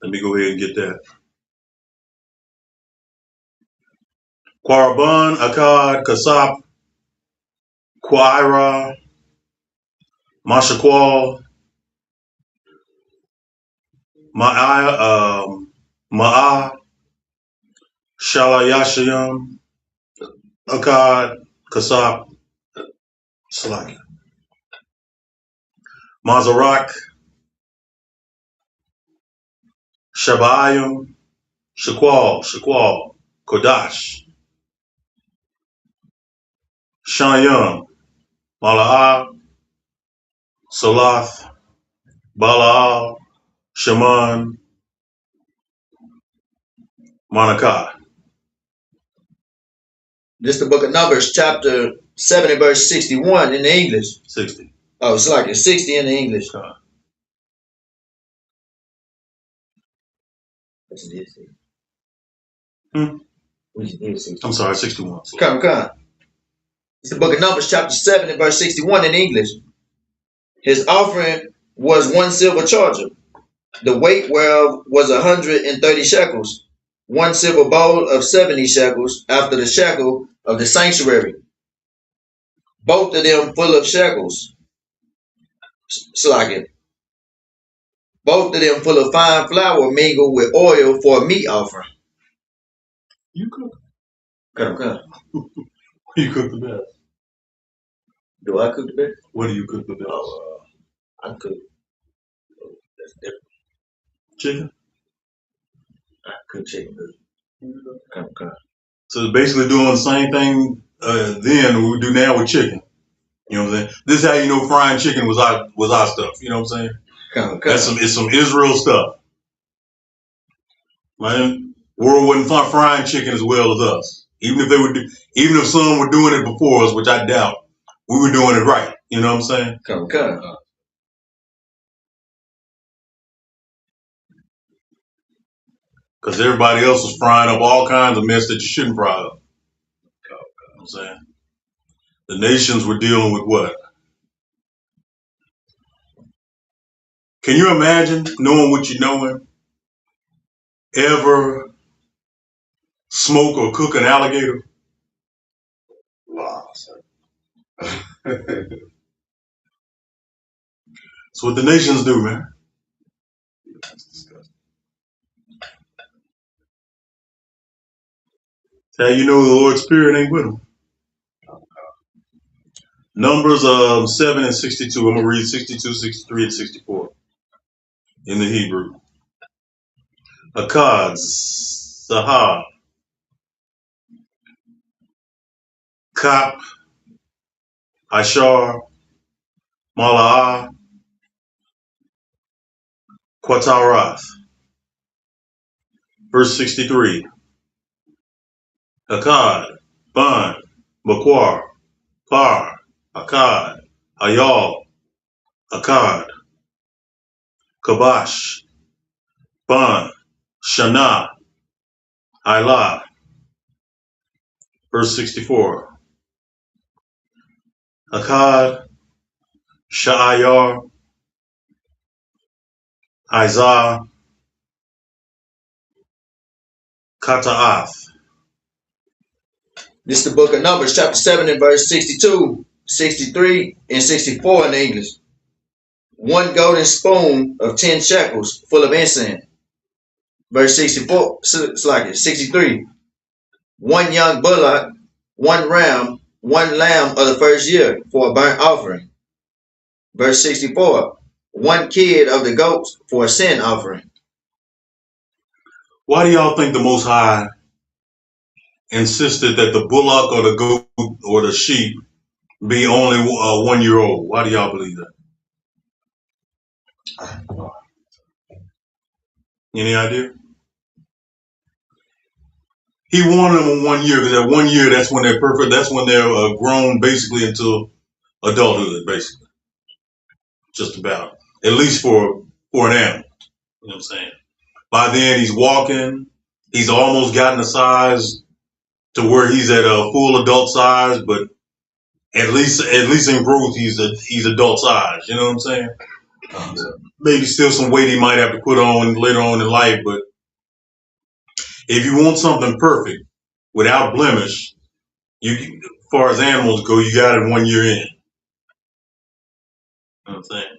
[SPEAKER 2] Let me go ahead and get that. Quaraban, Akkad, Kasap, Quaira, Mashaqual, Ma'a, Shalayashayam, Akkad, Kasap, Salaki, Mazarak, Shabayim, Shaqual, Kodash, Shayam, Mala'ah, Salath, Bala'al, Shaman, Manakah.
[SPEAKER 3] This is the book of Numbers, chapter 7 and verse 61 in the English.
[SPEAKER 2] 60.
[SPEAKER 3] Oh, it's like it's 60 in the English.
[SPEAKER 2] I'm sorry, 61.
[SPEAKER 3] Come. It's the book of Numbers, chapter 7 and verse 61 in English. His offering was 1 silver charger, the weight whereof was 130 shekels, 1 silver bowl of 70 shekels, after the shekel of the sanctuary, both of them full of shekels. Slacken. Both of them full of fine flour mingled with oil for a meat offering.
[SPEAKER 2] You cook.
[SPEAKER 3] Come.
[SPEAKER 2] You cook the best.
[SPEAKER 3] Do I cook the best?
[SPEAKER 2] What do you cook the best?
[SPEAKER 3] I cook. That's different.
[SPEAKER 2] Chicken?
[SPEAKER 3] I cook chicken. Come.
[SPEAKER 2] So it's basically doing the same thing then we do now with chicken. You know what I'm saying? This is how you know frying chicken was our stuff. You know what I'm saying?
[SPEAKER 3] Come.
[SPEAKER 2] It's some Israel stuff. Man, world wasn't frying chicken as well as us. Even if some were doing it before us, which I doubt, we were doing it right. You know what I'm saying?
[SPEAKER 3] Come.
[SPEAKER 2] Because everybody else was frying up all kinds of mess that you shouldn't fry up. You know what I'm saying? The nations were dealing with what? Can you imagine knowing what you knowing? Ever smoke or cook an alligator?
[SPEAKER 5] wow.
[SPEAKER 2] That's what the nations do, man.
[SPEAKER 5] That's disgusting.
[SPEAKER 2] That's how you know the Lord's Spirit ain't with them. Numbers 7 and 62. I'm going to read 62, 63, and 64 in the Hebrew. Akkad, Sahah, Kap, Ishar, Mala'ah, Quatarath. Verse 63. Akkad, Bun, Baquar, Par, Akkad, Ayal, Akkad, Kabash, Bun, Shana, Ilah. Verse 64. Akkad, Sha'ayar, Isaiah, Kata'ath.
[SPEAKER 3] This is the book of Numbers, chapter 7 and verse 62, 63, and 64 in English. 1 golden spoon of 10 shekels full of incense. Verse 64, 63. 1 young bullock, 1 ram, 1 lamb of the first year for a burnt offering. Verse 64. 1 kid of the goats for a sin offering.
[SPEAKER 2] Why do y'all think the Most High insisted that the bullock or the goat or the sheep be only 1 year old? Why do y'all believe that? Any idea? He wanted them in 1 year because at 1 year, that's when they're perfect. That's when they're grown basically into adulthood, basically. Just about. At least for an animal. You know what I'm saying? By then, he's walking. He's almost gotten the size to where he's at a full adult size, but at least in growth, he's adult size. You know what I'm saying? Maybe still some weight he might have to put on later on in life, but if you want something perfect without blemish, as far as animals go, you got it 1 year in. You know what I'm saying?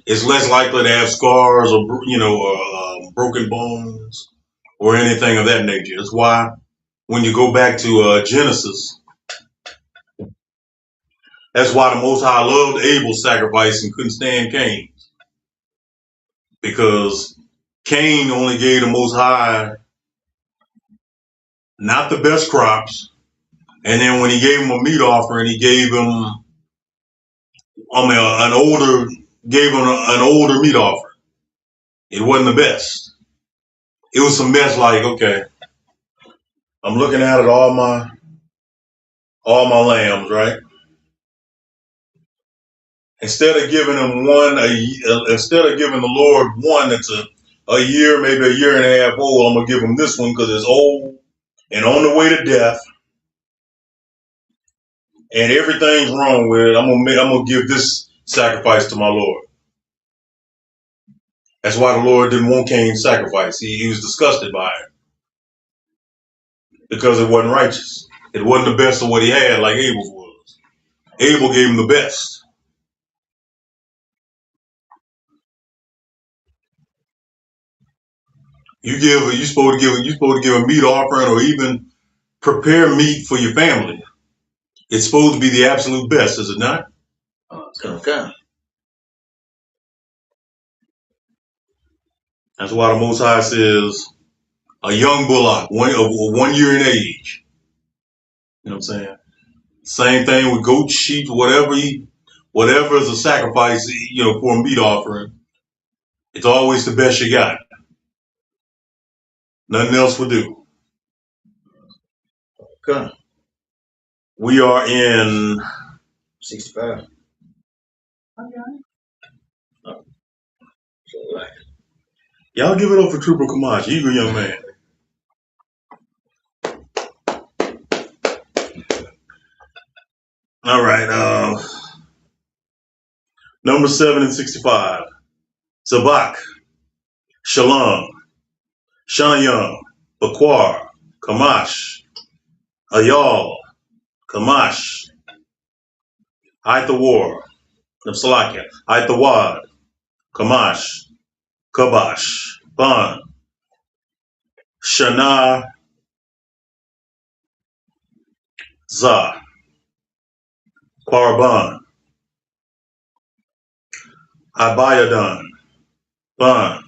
[SPEAKER 2] It's less likely to have scars or broken bones or anything of that nature. That's why when you go back to Genesis, that's why the Most High loved Abel's sacrifice and couldn't stand Cain, because Cain only gave the Most High not the best crops, and then when he gave him a meat offering, he gave him an older meat offering. It wasn't the best. It was some mess. Like, okay, I'm looking at it, all my lambs, right? Instead of giving the Lord one that's a year, maybe a year and a half old, I'm gonna give him this one because it's old and on the way to death, and everything's wrong with it. I'm gonna give this sacrifice to my Lord. That's why the Lord didn't want Cain's sacrifice. He was disgusted by it because it wasn't righteous. It wasn't the best of what he had, like Abel's was. Abel gave him the best. You're supposed to give a meat offering or even prepare meat for your family. It's supposed to be the absolute best, is it not?
[SPEAKER 3] Okay.
[SPEAKER 2] That's why the Most High says a young bullock, 1 year in age. You know what I'm saying? Same thing with goats, sheep, whatever is a sacrifice, for a meat offering. It's always the best you got. Nothing else will do.
[SPEAKER 3] Okay.
[SPEAKER 2] We are in
[SPEAKER 3] 65.
[SPEAKER 2] Y'all give it up for Trooper Kamash. He's a young man. All right. Number 7 and 65. Sabbath, Shalom, Shanyam, Baquar, Kamash, Ayal, Kamash, Aithawar, Salakia, Aithawad, Kamash, Kabash, Ban, Shana, Zah. Korban, Abayadon, Bun,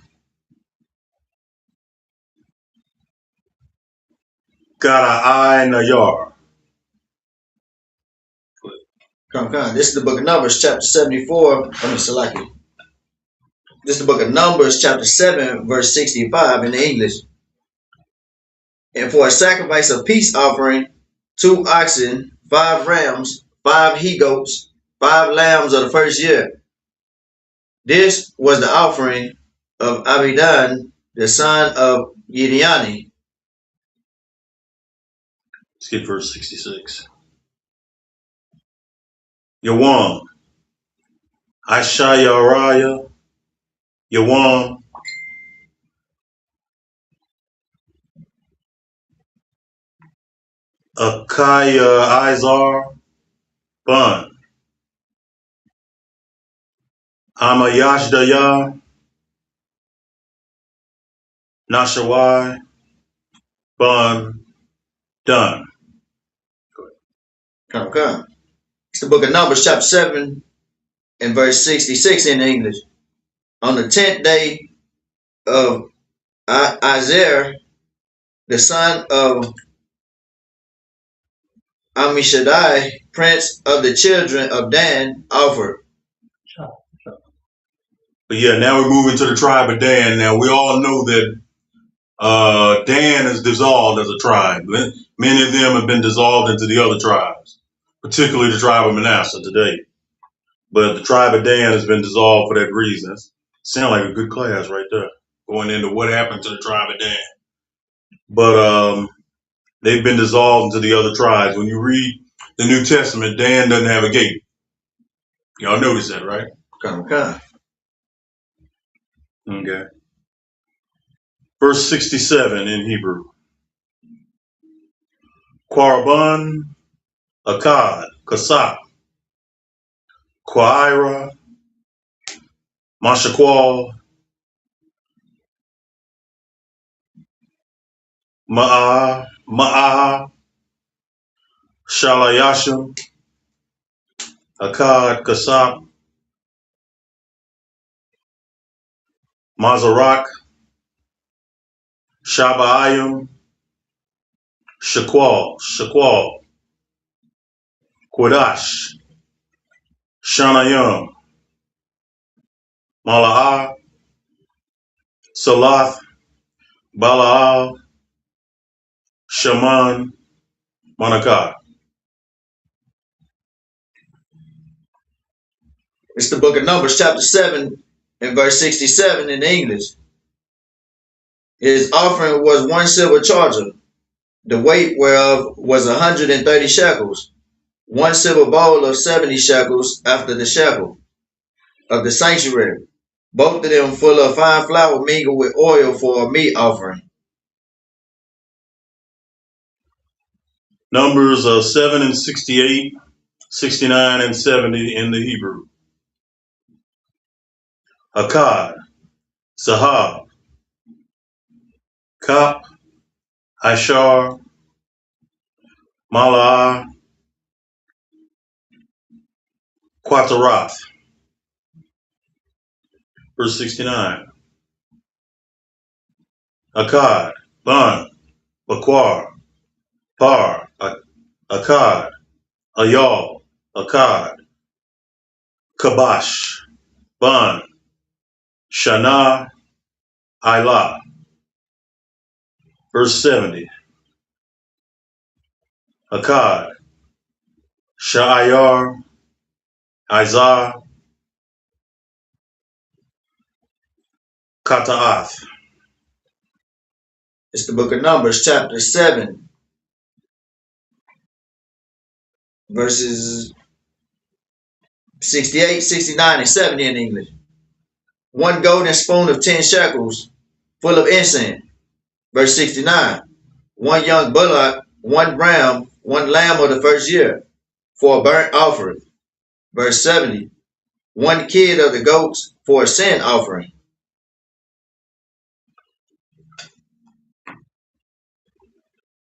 [SPEAKER 2] Gadai Nayar.
[SPEAKER 3] Come. This is the book of Numbers, chapter 74. Salaki. This is the book of Numbers, chapter 7, verse 65 in the English. And for a sacrifice of peace offering, 2 oxen, 5 rams, 5 he goats, 5 lambs of the first year. This was the offering of Abidan, the son of Gideoni.
[SPEAKER 2] Skip verse 66. Yawam, Ashayaraya, Yawam, Akaya Izar, Bun, Amayashdaya, Nashawai, Bun, done.
[SPEAKER 3] Come. It's the book of Numbers, chapter 7, and verse 66 in English. On the 10th day of Isaiah, the son of Ammishaddai, prince of the children of Dan, offered.
[SPEAKER 2] But yeah, now we're moving to the tribe of Dan. Now we all know that Dan is dissolved as a tribe. Many of them have been dissolved into the other tribes, particularly the tribe of Manasseh today. But the tribe of Dan has been dissolved for that reason. Sound like a good class right there, going into what happened to the tribe of Dan. But they've been dissolved into the other tribes. When you read the New Testament, Dan doesn't have a gate. Y'all notice that, right?
[SPEAKER 3] Come.
[SPEAKER 2] Okay. Verse 67 in Hebrew. Korban, Akkad, Kasak, Quaira, Mashaqual, Ma'aha, Shalayashim, Akkad, Kasak, Mazarak, Shabayim, Shaqual, Quadash, Shanayim, Mala'ah, Salath, Bala'al, Shaman, Manakah.
[SPEAKER 3] It's the book of Numbers, chapter 7, and verse 67 in English. His offering was 1 silver charger, the weight whereof was 130 shekels, 1 silver bowl of 70 shekels after the shekel of the sanctuary, both of them full of fine flour mingled with oil for a meat offering.
[SPEAKER 2] Numbers 7 and 68, 69 and 70 in the Hebrew. Akkad, Sahab, Kap, Ashar, Mala'ah, Quatarath. Verse 69. Akkad, Bun, Baquar, Par, Akkad, Ayal, Akkad, Kabash, Bun, Shana, Ilah. Verse 70. Akkad, Sha'ayar, Isaiah, Kata'ath.
[SPEAKER 3] It's the book of Numbers, chapter 7, verses 68, 69, and 70 in English. 1 golden spoon of 10 shekels, full of incense. Verse 69. 1 young bullock, 1 ram, 1 lamb of the first year, for a burnt offering. Verse 70. 1 kid of the goats for a sin offering.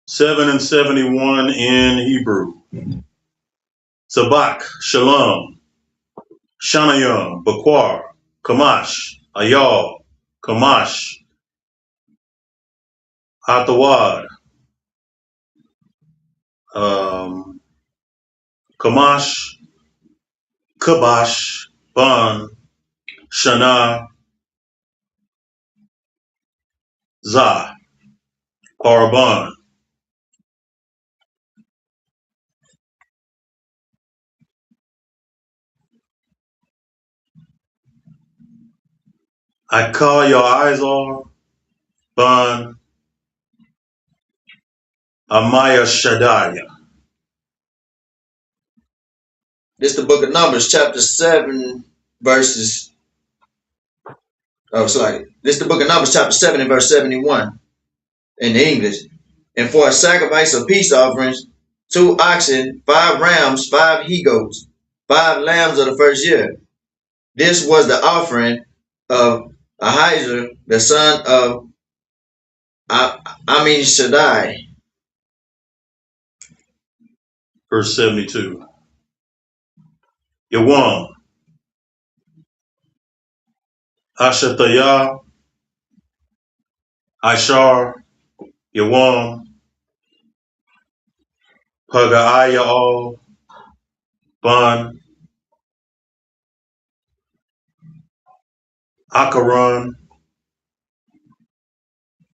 [SPEAKER 2] Seven and 71 in Hebrew. Sabbath, Shalom, Shanayim, Baquar, Kamash, Ayal, Kamash, Atawad, Kamash, Kabash, Ban, Shana, Zah, Paraban. I call your eyes on Ban, Amaya Shadaya.
[SPEAKER 3] This the book of Numbers, chapter 7, verses. Oh, sorry. This the book of Numbers, chapter 7 and verse 71 in English. And for a sacrifice of peace offerings, 2 oxen, 5 rams, 5 he goats, 5 lambs of the first year. This was the offering of Ahijah, the son of Ammishaddai.
[SPEAKER 2] Verse 72. Yawam, Ashataya, Ishar, Yawam, Pagaaya all, Ban, Akaran,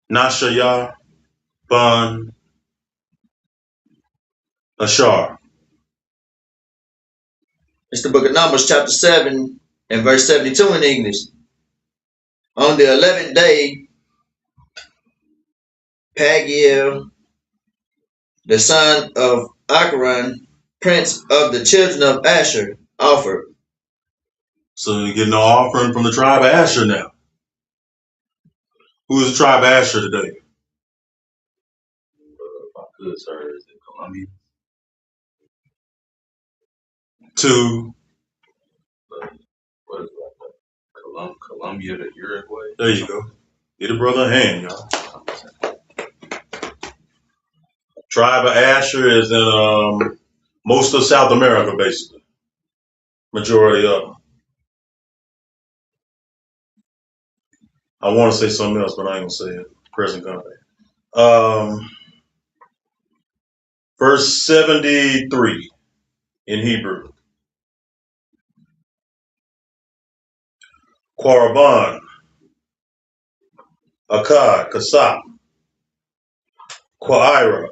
[SPEAKER 2] Nashaya, Ban, Ashar.
[SPEAKER 3] It's the book of Numbers, chapter 7 and verse 72 in English. On the 11th day, Pagiel, the son of Acharon, prince of the children of Asher, offered.
[SPEAKER 2] So you get no offering from the tribe of Asher now. Who is the tribe of Asher today?
[SPEAKER 5] If I could, sir, is it Columbia?
[SPEAKER 2] 2.
[SPEAKER 5] What is it like Columbia to Uruguay?
[SPEAKER 2] There you go. Get a brother a hand, y'all. Tribe of Asher is in most of South America, basically. Majority of them. I want to say something else, but I ain't gonna say it. Present company. Verse 73 in Hebrew. Korban, Akkad, Kasap, Quaira,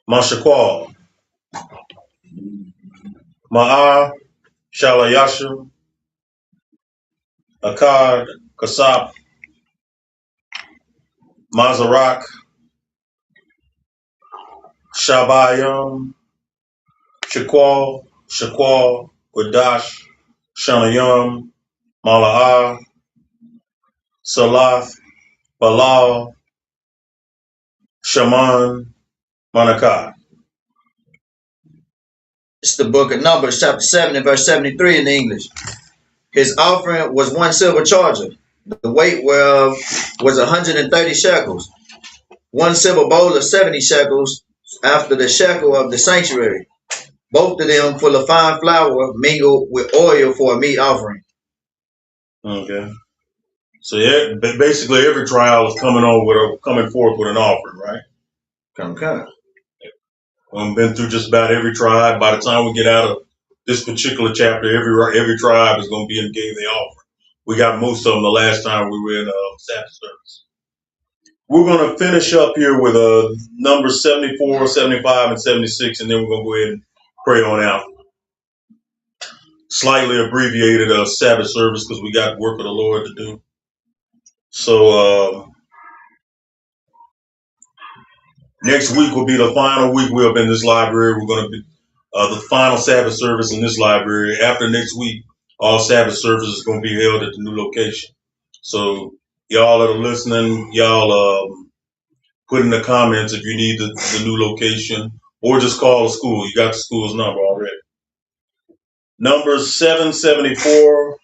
[SPEAKER 2] Mashaqual, Ma'ah, Shalayasha, Akkad, Kasap, Mazarak, Shabayam, Shaqual, Wadash, Shanayam, Mala'ah, Salath, Balal, Shaman, Manakah.
[SPEAKER 3] It's the book of Numbers, chapter 7 and verse 73 in English. His offering was 1 silver charger, the weight whereof was 130 shekels, 1 silver bowl of 70 shekels, after the shekel of the sanctuary, both of them full of fine flour mingled with oil for a meat offering.
[SPEAKER 2] Okay. So yeah, basically every trial is coming forth with an offering, right?
[SPEAKER 3] Okay.
[SPEAKER 2] We've been through just about every tribe. By the time we get out of this particular chapter, every tribe is going to be and gave the offering. We got most of them the last time we were in Sabbath service. We're going to finish up here with numbers 74, 75, and 76, and then we're going to go ahead and pray on out. Slightly abbreviated Sabbath service because we got work of the Lord to do. So next week will be the final week we're up in this library. We're going to be the final Sabbath service in this library. After next week, all Sabbath services is going to be held at the new location. So y'all that are listening, y'all put in the comments if you need the new location, or just call the school. You got the school's number already. Numbers 7, 74,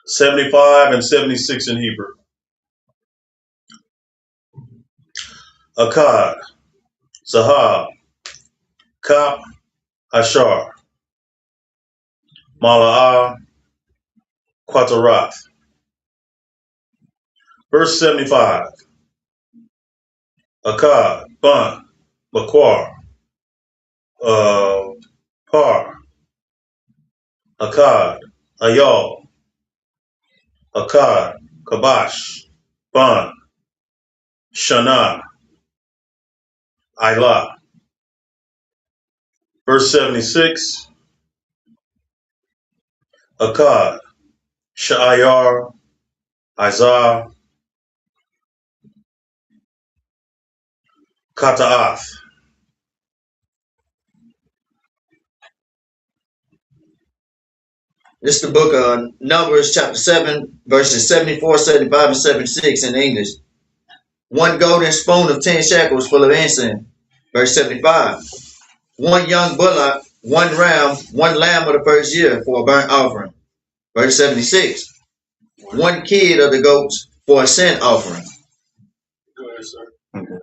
[SPEAKER 2] 75, and 76 in Hebrew. Akkad, Zahab, Kap, Ashar, Mala'ah, Quatarath. Verse 75. Akkad, Bun, Baquar, Par, Akkad, Ayal, Akkad, Kabash, Bun, Shana, Ilah. Verse 76. Akkad, Sha'ayar, Isaiah, Kata'ath.
[SPEAKER 3] This is the book of Numbers, chapter 7, verses 74, 75, and 76 in English. 1 golden spoon of 10 shekels full of incense. Verse 75. 1 young bullock, 1 ram, 1 lamb of the first year for a burnt offering. Verse 76. 1 kid of the goats for a sin offering.
[SPEAKER 4] Go ahead, sir.
[SPEAKER 2] Okay.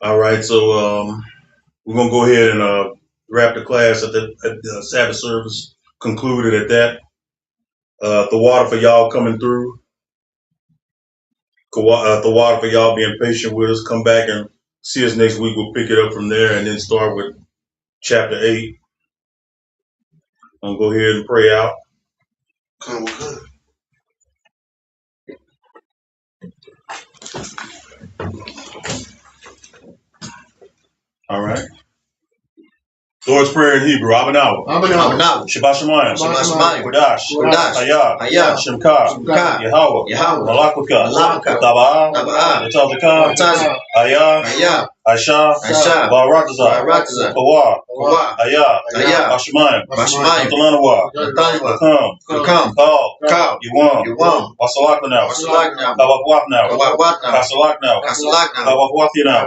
[SPEAKER 2] All right, so we're gonna go ahead and wrap the class at the Sabbath service concluded at that. The water for y'all coming through. The water for y'all being patient with us. Come back and see us next week. We'll pick it up from there and then start with chapter 8. I'm gonna go ahead and pray out.
[SPEAKER 4] Come.
[SPEAKER 2] All right. Lord's Prayer in Hebrew. Abanawa. Shabbat Shemayim. Kodash. Hayah. Shemka. Yahweh. Malakwika. Taba'ah. Yatazakah. Hayah. Aisha. Baratazah. Kawa. Hayah. Bashemayim. Talanawa. Kam. Kal. Yuam. Wasalakanaw. Kababwatnaw. Kasalaknaw. Kababwathinaw.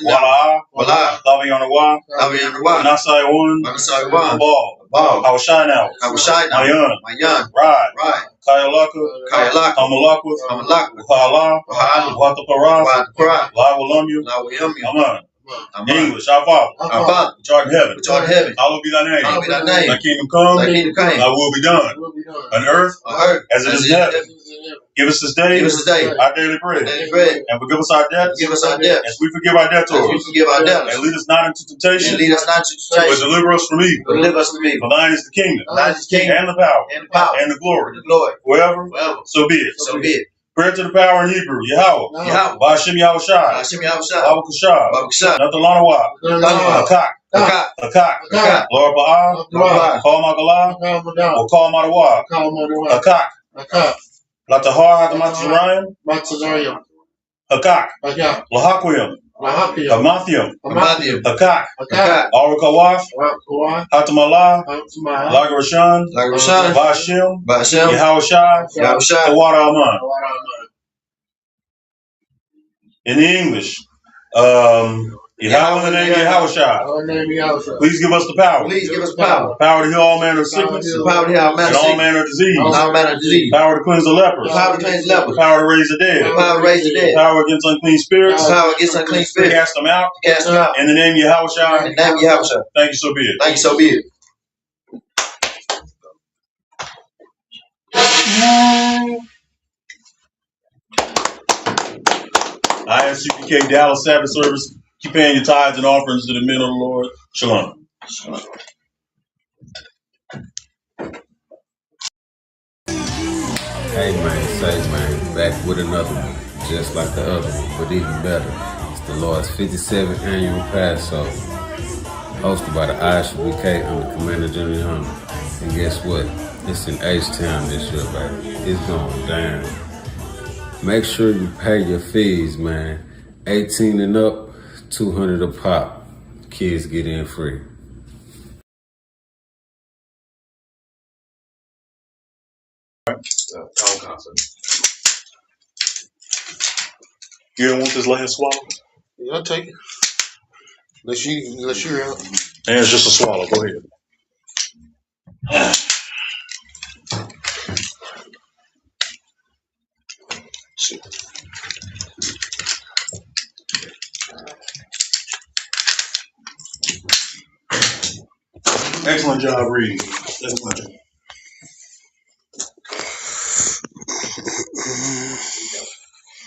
[SPEAKER 2] Wala'ah. Lavianawa. Nasai one, Ball, Hawashai Mayan, Ride, Kayalaka, Hamalakwa, Wahala, Watapara, Lawalumyu, Aman. English, our Father, which art in heaven, hallowed be thy name. Thy kingdom come, thy will be done, on earth as it is in heaven. Give us this day our daily bread, and forgive us our debts, as we forgive our debtors. And lead us not into temptation, but deliver us from evil. For thine is the kingdom, and the power, and the glory, forever. So be it. Prayer to the power in Hebrew, Yahweh, Ba'ashem Yahushai, Babakashah, Natalanawa, Akak, Lord Ba'ah, Call Magalah, or Call Madawa, Akak, Latahar Hatamatazarayim, Akak, Lahakwim, Hamathium, Akak, Arukawaf, Hatamalah, Lagarashan, Ba'ashem, Yahushai, Tawara Aman. In the English, Yahweh in the name of Yahushai. Please give us the power. Power to heal all manner of sickness. And all manner of disease. Power to cleanse the lepers. Power to raise the dead. Power against unclean spirits. Cast them out. In the name of Yahushai. Thank you, so be it. ISUPK Dallas Sabbath service. Keep paying your tithes and offerings to the men of the Lord. Shalom.
[SPEAKER 6] Hey man, back with another one, just like the other one, but even better. It's the Lord's 57th annual Passover, hosted by the ISUPK under Commander Jimmy Hunter. And guess what? It's in H-Town this year, baby. It's going down. Make sure you pay your fees, man. 18 and up, $200 a pop. Kids get in free.
[SPEAKER 2] You don't want this last swallow?
[SPEAKER 4] Yeah, I'll take it. Unless you're out.
[SPEAKER 2] And it's just a swallow. Go ahead. Excellent job reading. Excellent job.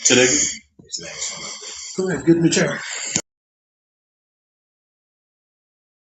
[SPEAKER 2] Today?
[SPEAKER 4] Go ahead, get in the chair.